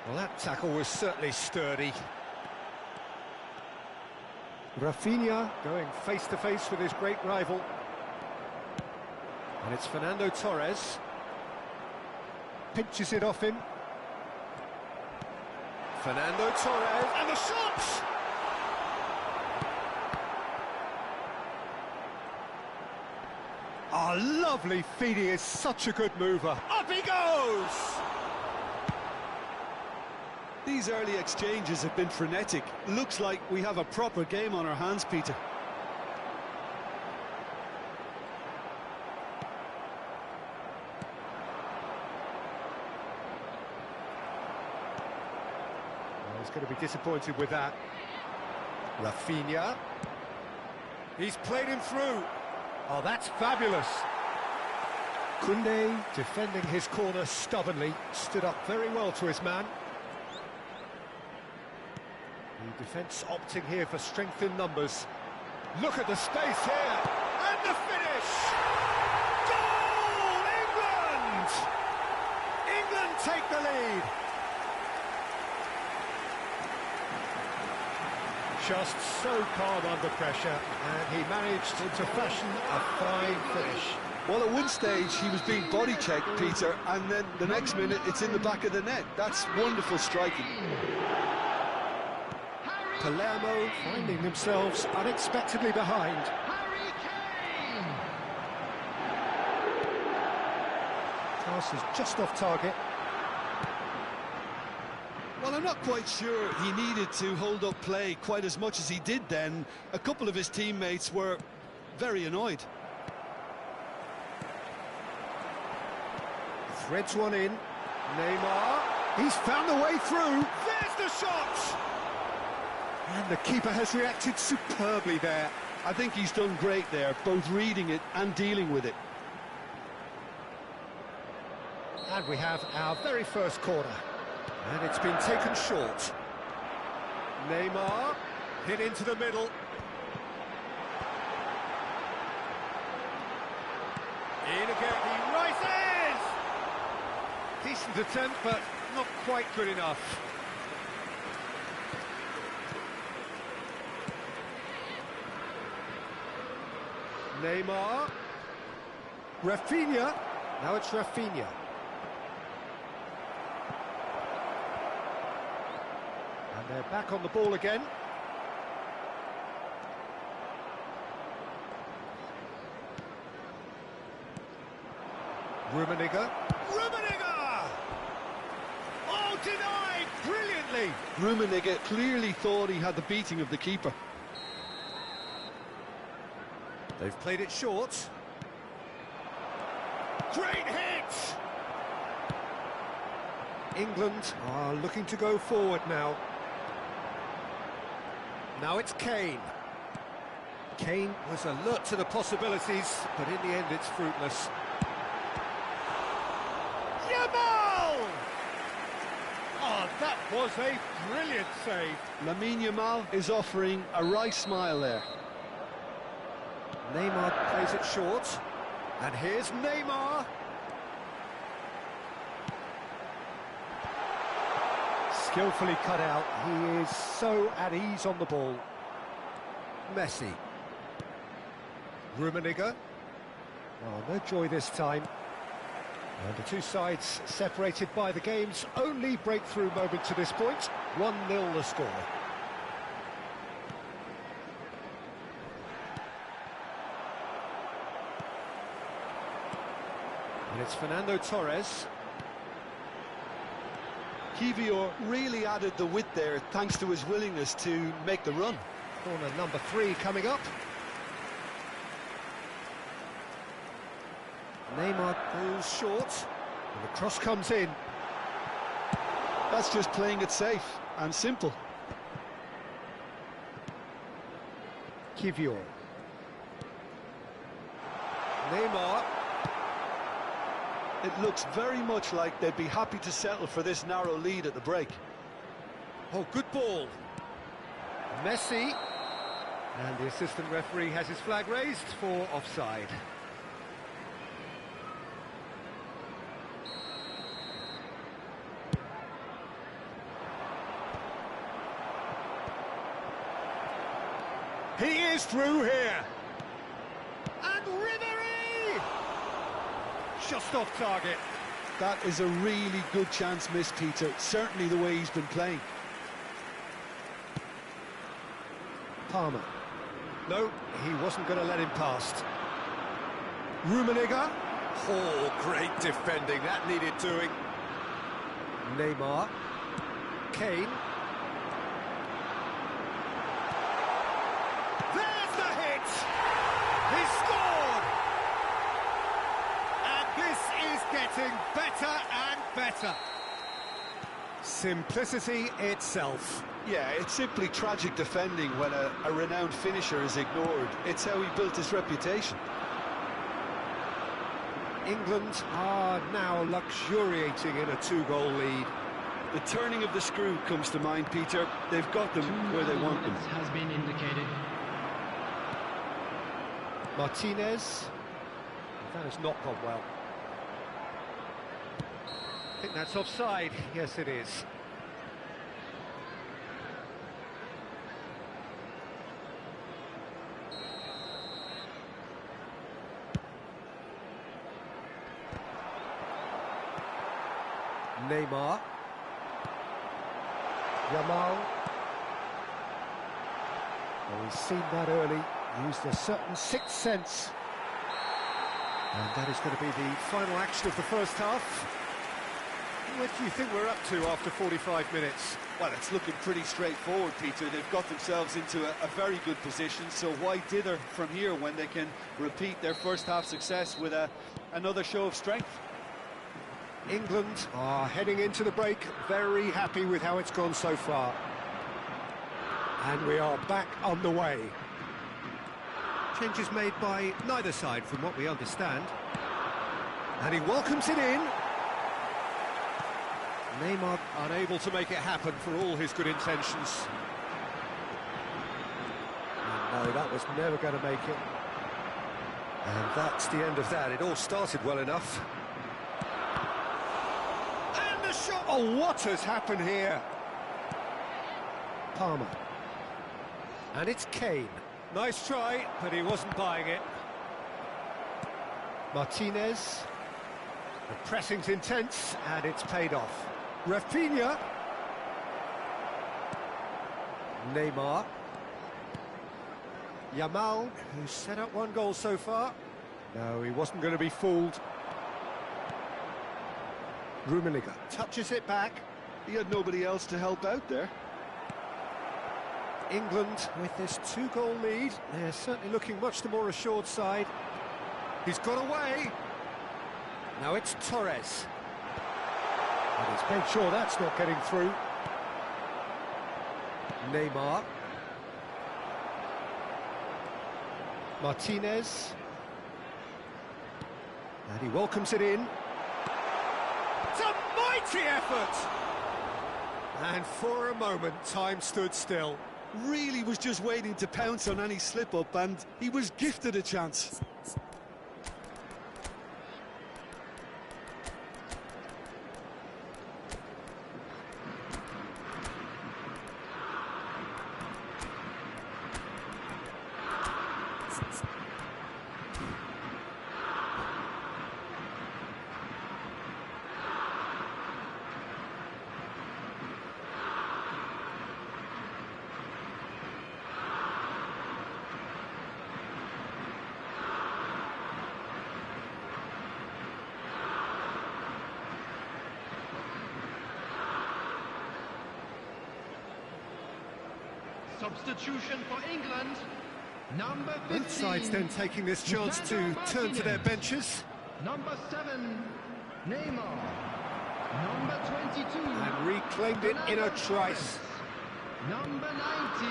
Well, that tackle was certainly sturdy. Rafinha going face-to-face with his great rival. And it's Fernando Torres. Pinches it off him. Fernando Torres, and the shot! Oh, lovely feed, he is such a good mover. Up he goes! These early exchanges have been frenetic. Looks like we have a proper game on our hands, Peter. Well, he's going to be disappointed with that. Rafinha. He's played him through. Oh, that's fabulous. Koundé, defending his corner stubbornly, stood up very well to his man. The defence opting here for strength in numbers. Look at the space here, and the finish! Goal! England! England take the lead. Just so calm under pressure, and he managed to fashion a fine finish. Well, at one stage he was being body checked, Peter, and then the next minute it's in the back of the net. That's wonderful striking. Palermo finding themselves unexpectedly behind. Harry Kane! Pass is just off target. Well, I'm not quite sure he needed to hold up play quite as much as he did then. A couple of his teammates were very annoyed. Threads one in. Neymar. He's found the way through. There's the shot! And the keeper has reacted superbly there. I think he's done great there, both reading it and dealing with it. And we have our very first corner. And it's been taken short. Neymar, hit into the middle. In again, he rises! Decent attempt, but not quite good enough. Neymar. Rafinha. Now it's Rafinha. And they're back on the ball again. Rummenigge. Rummenigge! Oh, denied brilliantly! Rummenigge clearly thought he had the beating of the keeper. They've played it short. Great hit! England are looking to go forward now. Now it's Kane. Kane was alert to the possibilities, but in the end it's fruitless. Yamal! Oh, that was a brilliant save. Lamine Yamal is offering a wry smile there. Neymar plays it short. And here's Neymar. Skillfully cut out. He is so at ease on the ball. Messi. Rummenigge. Oh, no joy this time. And the two sides separated by the game's only breakthrough moment to this point. 1-0 the score. And it's Fernando Torres. Kivior really added the width there thanks to his willingness to make the run. Corner number 3 coming up. Neymar goes short. And the cross comes in. That's just playing it safe and simple. Kivior. Neymar. It looks very much like they'd be happy to settle for this narrow lead at the break. Oh, good ball. Messi. And the assistant referee has his flag raised for offside. He is through here. And Ribéry! Just off target. That is a really good chance missed, Peter. Certainly the way he's been playing. Palmer. No, he wasn't going to let him past. Rummenigge. Oh, great defending. That needed doing. Neymar. Kane. There's the hit! He scored! And this is getting better and better. Simplicity itself. Yeah, it's simply tragic defending when a renowned finisher is ignored. It's how he built his reputation. England are now luxuriating in a 2-goal lead. The turning of the screw comes to mind, Peter. They've got them where they want them. Has been indicated. Martinez. That has not gone well. I think that's offside. Yes, it is. Neymar. Yamal. Well, he's seen that early, used a certain sixth sense. And that is going to be the final action of the first half. What do you think we're up to after 45 minutes? Well, it's looking pretty straightforward, Peter. They've got themselves into a very good position, so why dither from here when they can repeat their first half success with another show of strength? England are heading into the break, very happy with how it's gone so far. And we are back on the way. Changes made by neither side from what we understand. And he welcomes it in. Neymar unable to make it happen for all his good intentions. And no, that was never going to make it. And that's the end of that. It all started well enough. And the shot! Oh, what has happened here? Palmer. And it's Kane. Nice try, but he wasn't buying it. Martinez. The pressing's intense, and it's paid off. Rafinha. Neymar. Yamal, who's set up one goal so far. No, he wasn't going to be fooled. Rummenigge touches it back. He had nobody else to help out there. England with this two-goal lead. They're certainly looking much the more assured side. He's got away. Now it's Torres. And he's made sure that's not getting through. Neymar. Martinez. And he welcomes it in. It's a mighty effort! And for a moment, time stood still. Really was just waiting to pounce on any slip-up, and he was gifted a chance. Substitution for England, number 15. Both sides then taking this chance to turn to their benches. Number 7, Neymar. Number 22. And reclaimed it in a trice. Number 19.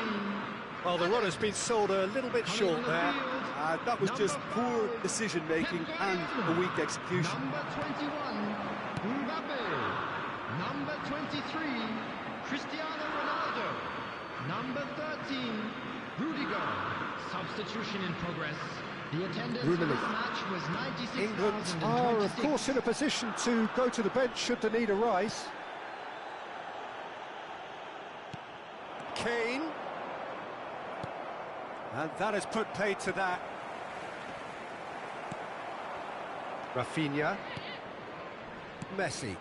Well, the runner's been sold a little bit short there. That was just poor decision-making and a weak execution. Number 21, Mbappe. Number 23, Cristiano Ronaldo. Number 13, Rudiger. Substitution in progress. The attendance for this match was 96,026. England are, of course, in a position to go to the bench should the need arise. Kane. And that has put paid to that. Rafinha. Messi.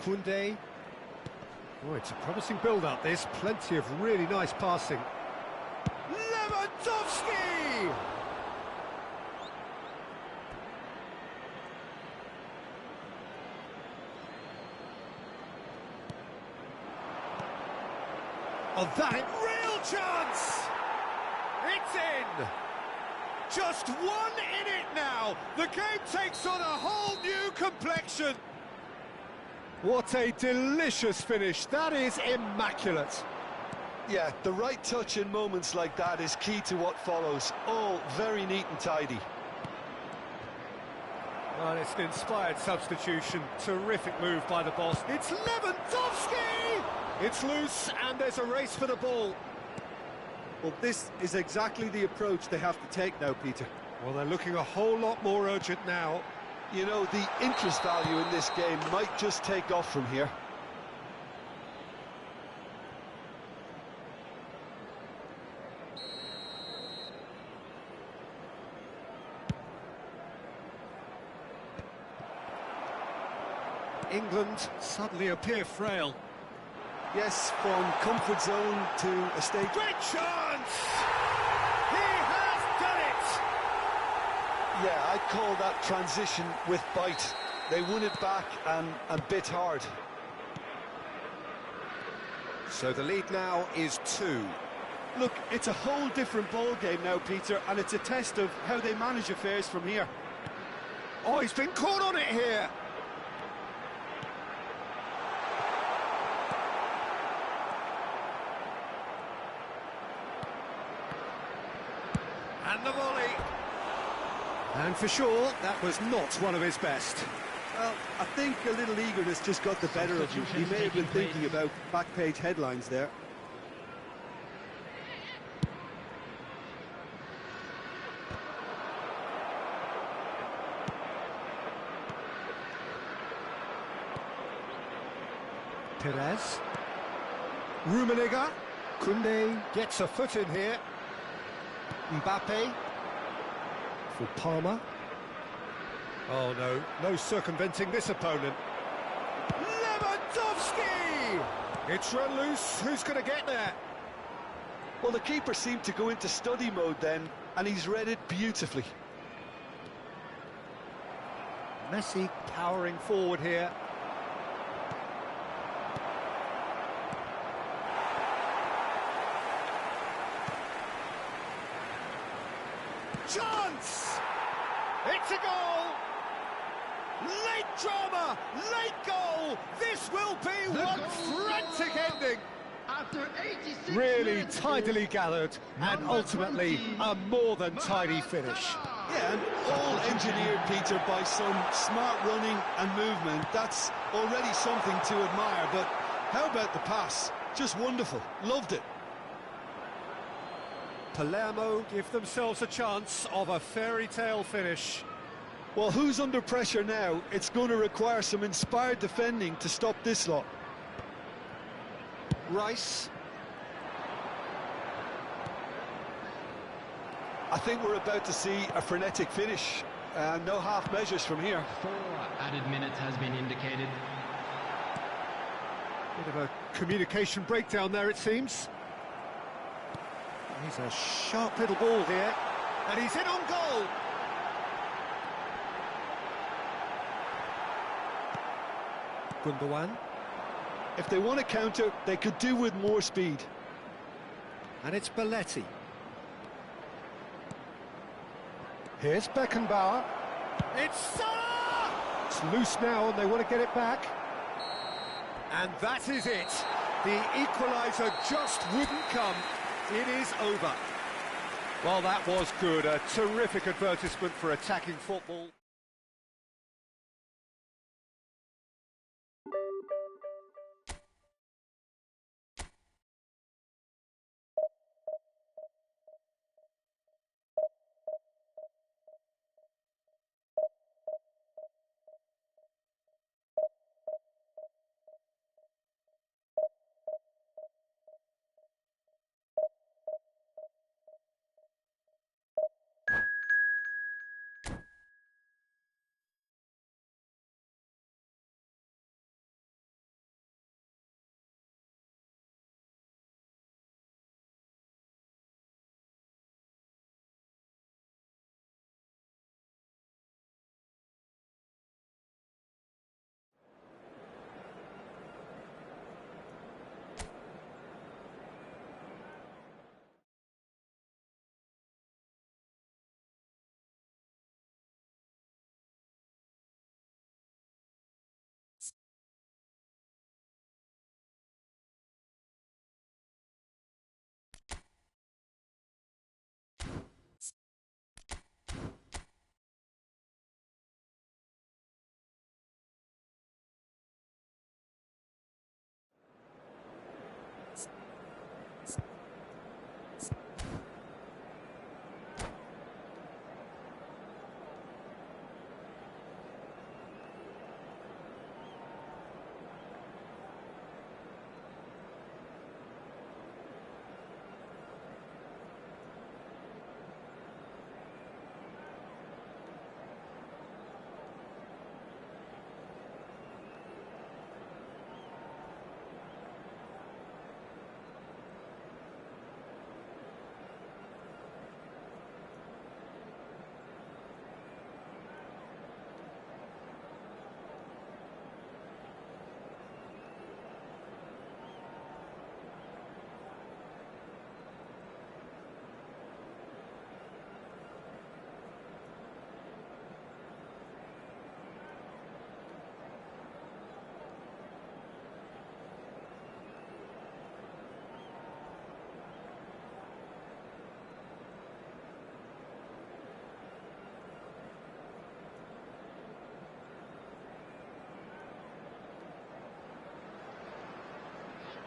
Koundé. Oh, it's a promising build-up, this. Plenty of really nice passing. Lewandowski! Oh, that real chance! It's in! Just one in it now! The game takes on a whole new complexion! What a delicious finish. That is immaculate. Yeah, the right touch in moments like that is key to what follows. All very neat and tidy. Well, it's an inspired substitution. Terrific move by the boss. It's Lewandowski! It's loose, and there's a race for the ball. Well, this is exactly the approach they have to take now, Peter. Well, they're looking a whole lot more urgent now. You know, the interest value in this game might just take off from here. England suddenly appear frail. Yes, from comfort zone to a state. Great chance! He has done it! Yeah, I'd call that transition with bite. They won it back and bit hard. So the lead now is 2. Look, it's a whole different ball game now, Peter, and it's a test of how they manage affairs from here. Oh, he's been caught on it here! And the volley. And for sure, that was not one of his best. Well, I think a little eagerness just got the better of him. He may have been thinking about back-page headlines there. Perez. Rummenigge. Koundé gets a foot in here. Mbappe. For Palmer. Oh no, no circumventing this opponent. Lewandowski! It's run loose, who's going to get there? Well, the keeper seemed to go into study mode then, and he's read it beautifully. Messi powering forward here. Chance! It's a goal! Late drama, late goal! This will be one frantic ending! After 86 Really minutes, tidily gathered and number ultimately 20, a more than tidy finish. Yeah, and all engineered, Peter, by some smart running and movement. That's already something to admire, but how about the pass? Just wonderful. Loved it. Palermo give themselves a chance of a fairy tale finish. Well, who's under pressure now? It's going to require some inspired defending to stop this lot. Rice. I think we're about to see a frenetic finish. No half measures from here. 4 added minutes has been indicated. Bit of a communication breakdown there, it seems. He's a sharp little ball here, and he's in on goal. Gundogan. If they want to counter, they could do with more speed. And it's Belletti. Here's Beckenbauer. It's Salah! It's loose now, and they want to get it back. And that is it. The equaliser just wouldn't come. It is over. Well, that was good. A terrific advertisement for attacking football.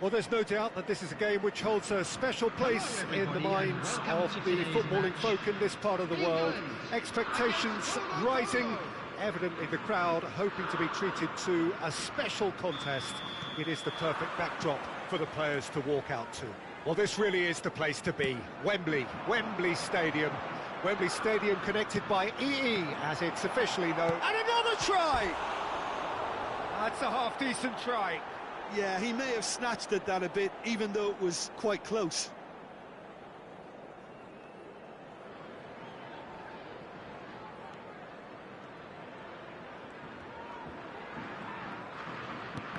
Well, there's no doubt that this is a game which holds a special place in the minds of the footballing folk in this part of the world. Expectations rising, evidently the crowd hoping to be treated to a special contest. It is the perfect backdrop for the players to walk out to. Well, this really is the place to be. Wembley Stadium. Wembley Stadium connected by EE, as it's officially known. And another try! That's a half-decent try. Yeah, he may have snatched at that a bit, even though it was quite close.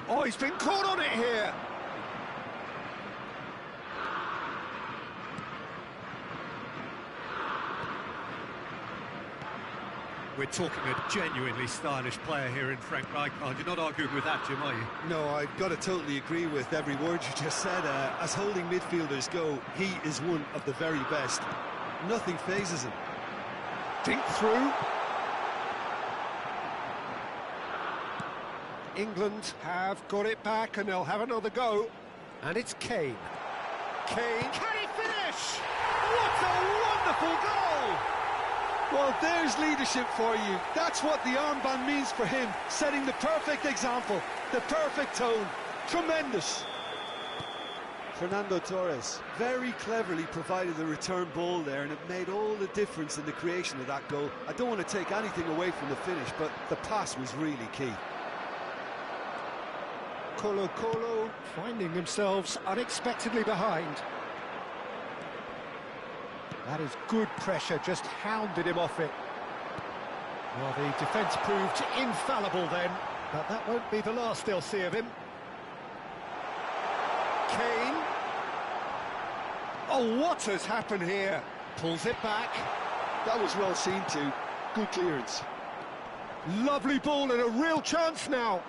Oh, he's been caught on it here. We're talking a genuinely stylish player here in Frank Rijkaard. You're not arguing with that, Jim, are you? No, I've got to totally agree with every word you just said. As holding midfielders go, he is one of the very best. Nothing phases him. Dink through. England have got it back and they'll have another go. And it's Kane. Kane, can he finish? What a wonderful goal! Well, there's leadership for you. That's what the armband means for him, setting the perfect example, the perfect tone. Tremendous. Fernando Torres very cleverly provided the return ball there, and it made all the difference in the creation of that goal. I don't want to take anything away from the finish, but the pass was really key. Colo finding themselves unexpectedly behind. That is good pressure, just hounded him off it. Well, the defence proved infallible then, but that won't be the last they'll see of him. Kane. Oh, what has happened here? Pulls it back. That was well seen too. Good clearance. Lovely ball and a real chance now.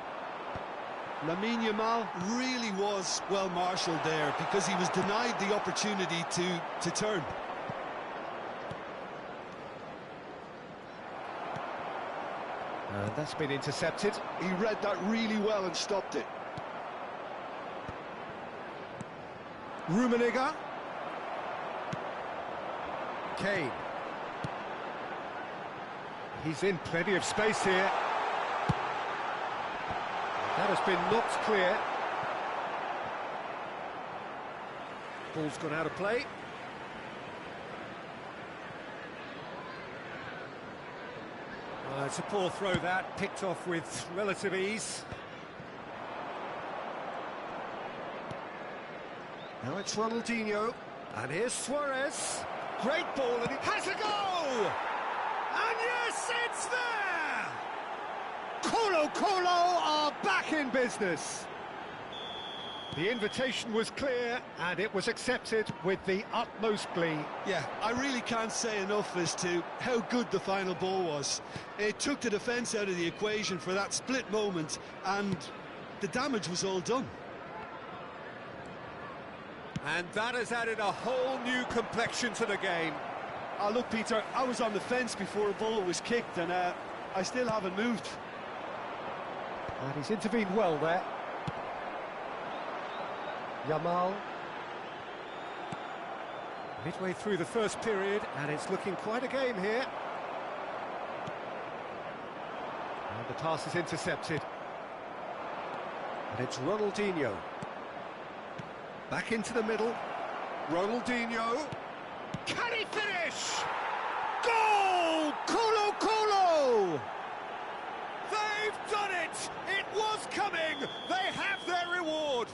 Lamine Yamal really was well marshalled there because he was denied the opportunity to turn. And that's been intercepted. He read that really well and stopped it. Rummenigge. Kane. He's in plenty of space here. That has been knocked clear. Ball's gone out of play. It's a poor throw that, picked off with relative ease. Now it's Ronaldinho, and here's Suarez. Great ball, and it has a go! And yes, it's there! Colo are back in business. The invitation was clear, and it was accepted with the utmost glee. Yeah, I really can't say enough as to how good the final ball was. It took the defence out of the equation for that split moment, and the damage was all done. And that has added a whole new complexion to the game. Oh, look, Peter, I was on the fence before a ball was kicked, and I still haven't moved. And he's intervened well there. Yamal. Midway through the first period, and it's looking quite a game here. And the pass is intercepted. And it's Ronaldinho. Back into the middle. Ronaldinho. Can he finish? Goal! Colo! They've done it! It was coming! They have their reward!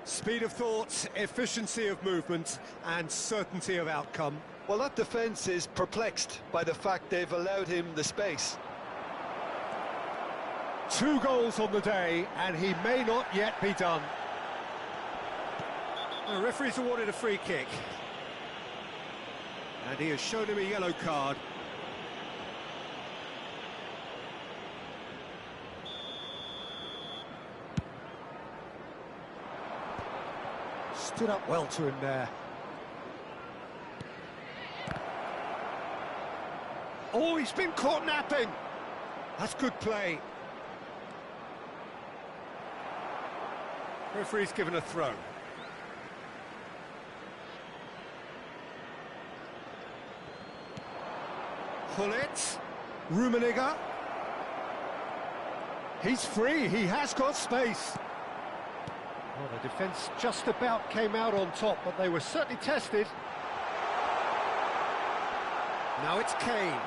Speed of thought, efficiency of movement, and certainty of outcome. Well, that defence is perplexed by the fact they've allowed him the space. 2 goals on the day, and he may not yet be done. The referee's awarded a free kick. And he has shown him a yellow card. Stood up well to him there. Oh, he's been caught napping. That's good play. Referee's given a throw. Hullet, Rummenigge. He's free, he has got space. Well, the defence just about came out on top, but they were certainly tested. Now it's Kane.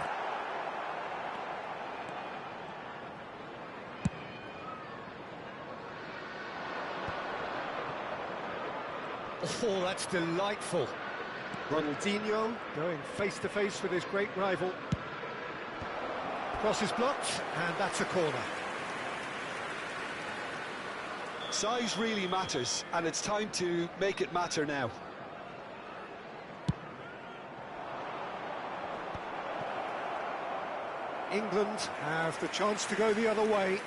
Oh, that's delightful. Ronaldinho going face-to-face with his great rival. Cross is blocked, and that's a corner. Size really matters, and it's time to make it matter now. England have the chance to go the other way.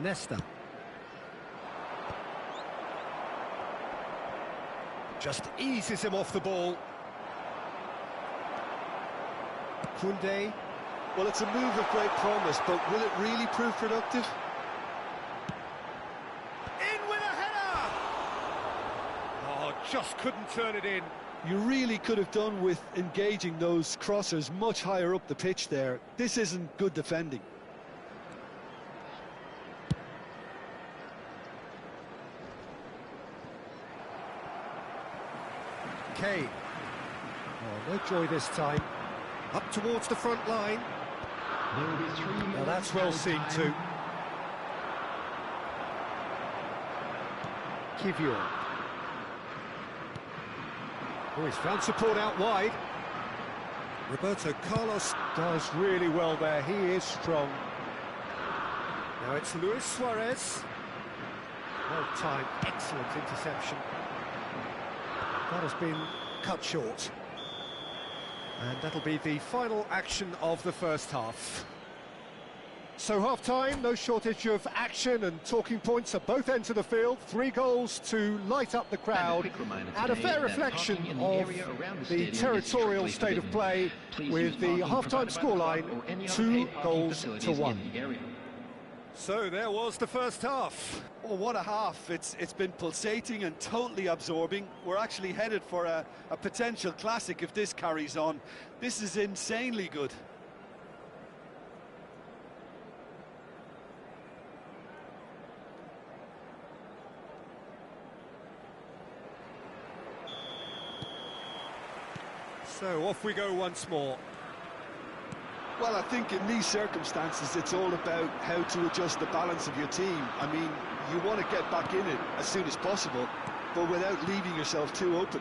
Nesta. Just eases him off the ball. Koundé. Well, it's a move of great promise, but will it really prove productive? In with a header! Oh, just couldn't turn it in. You really could have done with engaging those crossers much higher up the pitch there. This isn't good defending. Kane. Oh, no joy this time. Up towards the front line. Well, that's well seen too. Kivior. Oh, he's found support out wide. Roberto Carlos does really well there. He is strong. Now it's Luis Suarez. Well timed, excellent interception. That has been cut short. And that'll be the final action of the first half. So half-time, no shortage of action and talking points at both ends of the field. 3 goals to light up the crowd, and a fair reflection of the territorial state of play, with the half-time scoreline 2 goals to 1. So there was the first half. Oh, what a half. It's been pulsating and totally absorbing. We're actually headed for a potential classic if this carries on. This is insanely good. So off we go once more. Well, I think in these circumstances, it's all about how to adjust the balance of your team. I mean, you want to get back in it as soon as possible, but without leaving yourself too open.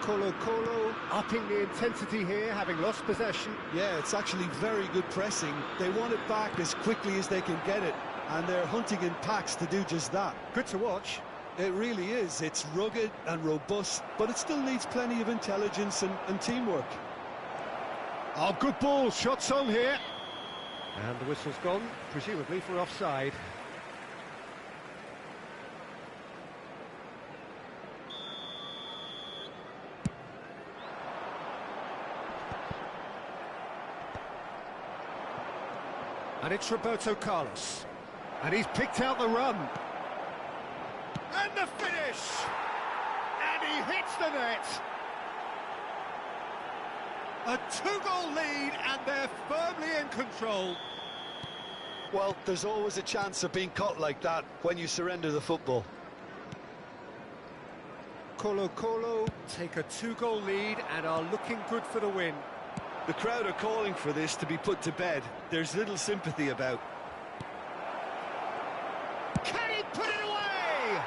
Colo upping the intensity here, having lost possession. Yeah, it's actually very good pressing. They want it back as quickly as they can get it, and they're hunting in packs to do just that. Good to watch. It really is. It's rugged and robust, but it still needs plenty of intelligence and teamwork. Oh, good ball, shots on here. And the whistle's gone, presumably for offside. And it's Roberto Carlos. And he's picked out the run. And the finish! And he hits the net! A 2-goal lead, and they're firmly in control. Well, there's always a chance of being caught like that when you surrender the football. Colo take a 2-goal lead and are looking good for the win. The crowd are calling for this to be put to bed. There's little sympathy about. put it away!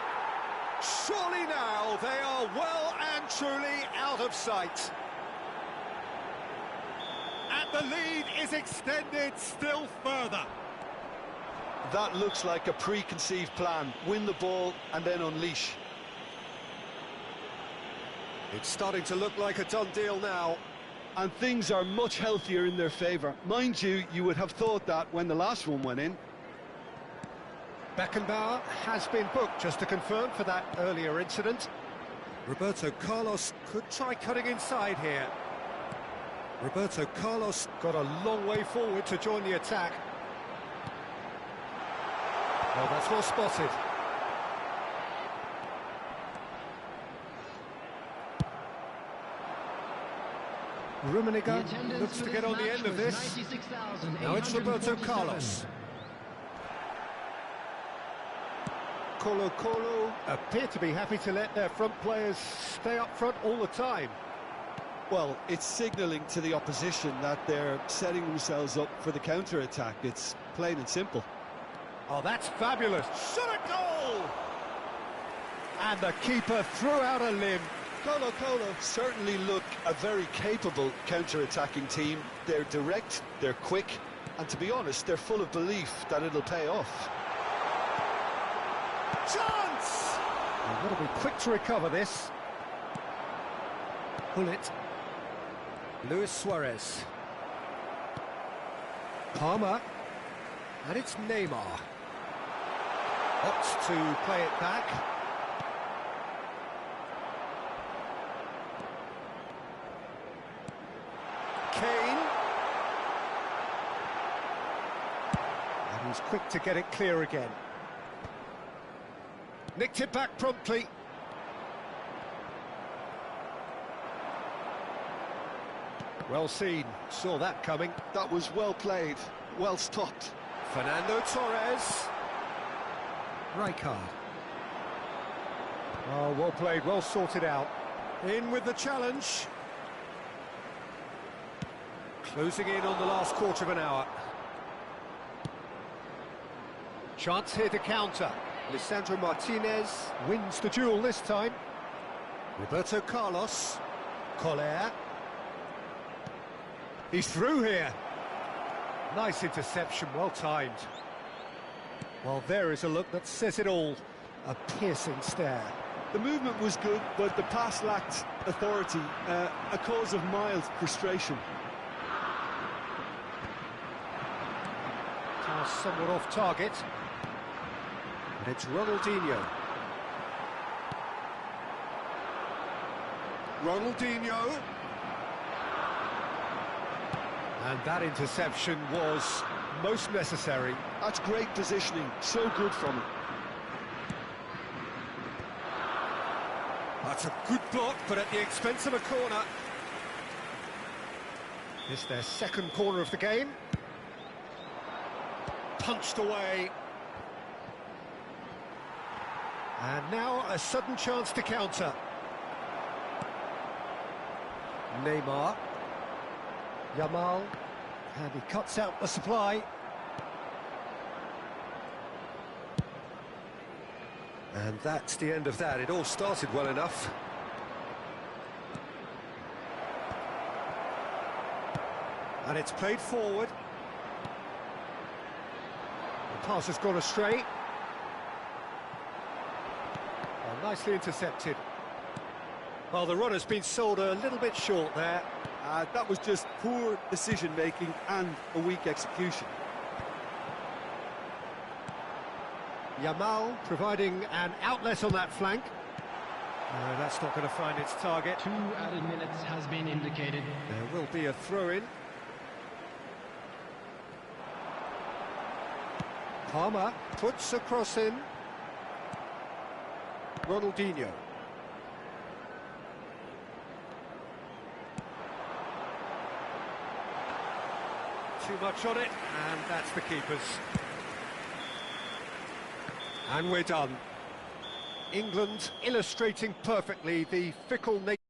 Surely now they are well and truly out of sight. And the lead is extended still further. That looks like a preconceived plan. Win the ball and then unleash. It's starting to look like a done deal now. And things are much healthier in their favour. Mind you, you would have thought that when the last one went in. Beckenbauer has been booked, just to confirm, for that earlier incident. Roberto Carlos could try cutting inside here. Roberto Carlos got a long way forward to join the attack. Well, that's well spotted. Rummenigge looks to get on the end of this. Now it's Roberto Carlos. Colo appear to be happy to let their front players stay up front all the time. Well, it's signalling to the opposition that they're setting themselves up for the counter-attack. It's plain and simple. Oh, that's fabulous. Shot a goal! And the keeper threw out a limb. Colo certainly look a very capable counter-attacking team. They're direct, they're quick, and to be honest, they're full of belief that it'll pay off. Chance! They've got to be quick to recover this. Pull it. Luis Suarez. Palmer. And it's Neymar. Opts to play it back. Kane. And he's quick to get it clear again. Nicked it back promptly. Well seen, saw that coming. That was well played, well stopped. Fernando Torres. Rijkaard. Oh, well played, well sorted out. In with the challenge. Closing in on the last quarter of an hour. Chance here to counter. Lisandro Martinez wins the duel this time. Roberto Carlos. Coller. He's through here. Nice interception, well timed. Well, there is a look that says it all. A piercing stare. The movement was good, but the pass lacked authority, a cause of mild frustration. Pass somewhat off target. And it's Ronaldinho. Ronaldinho. And that interception was most necessary. That's great positioning, so good from him. That's a good block, but at the expense of a corner. It's their second corner of the game. Punched away. And now a sudden chance to counter. Neymar. Yamal. And he cuts out the supply. And that's the end of that. It all started well enough. And it's played forward. The pass has gone astray. Oh, nicely intercepted. Well, the run has been sold a little bit short there. That was just poor decision-making and a weak execution. Yamal providing an outlet on that flank. No, that's not going to find its target. 2 added minutes has been indicated. There will be a throw-in. Palmer puts a cross in. Ronaldinho. Too much on it, and that's the keeper's. And we're done. England illustrating perfectly the fickle nature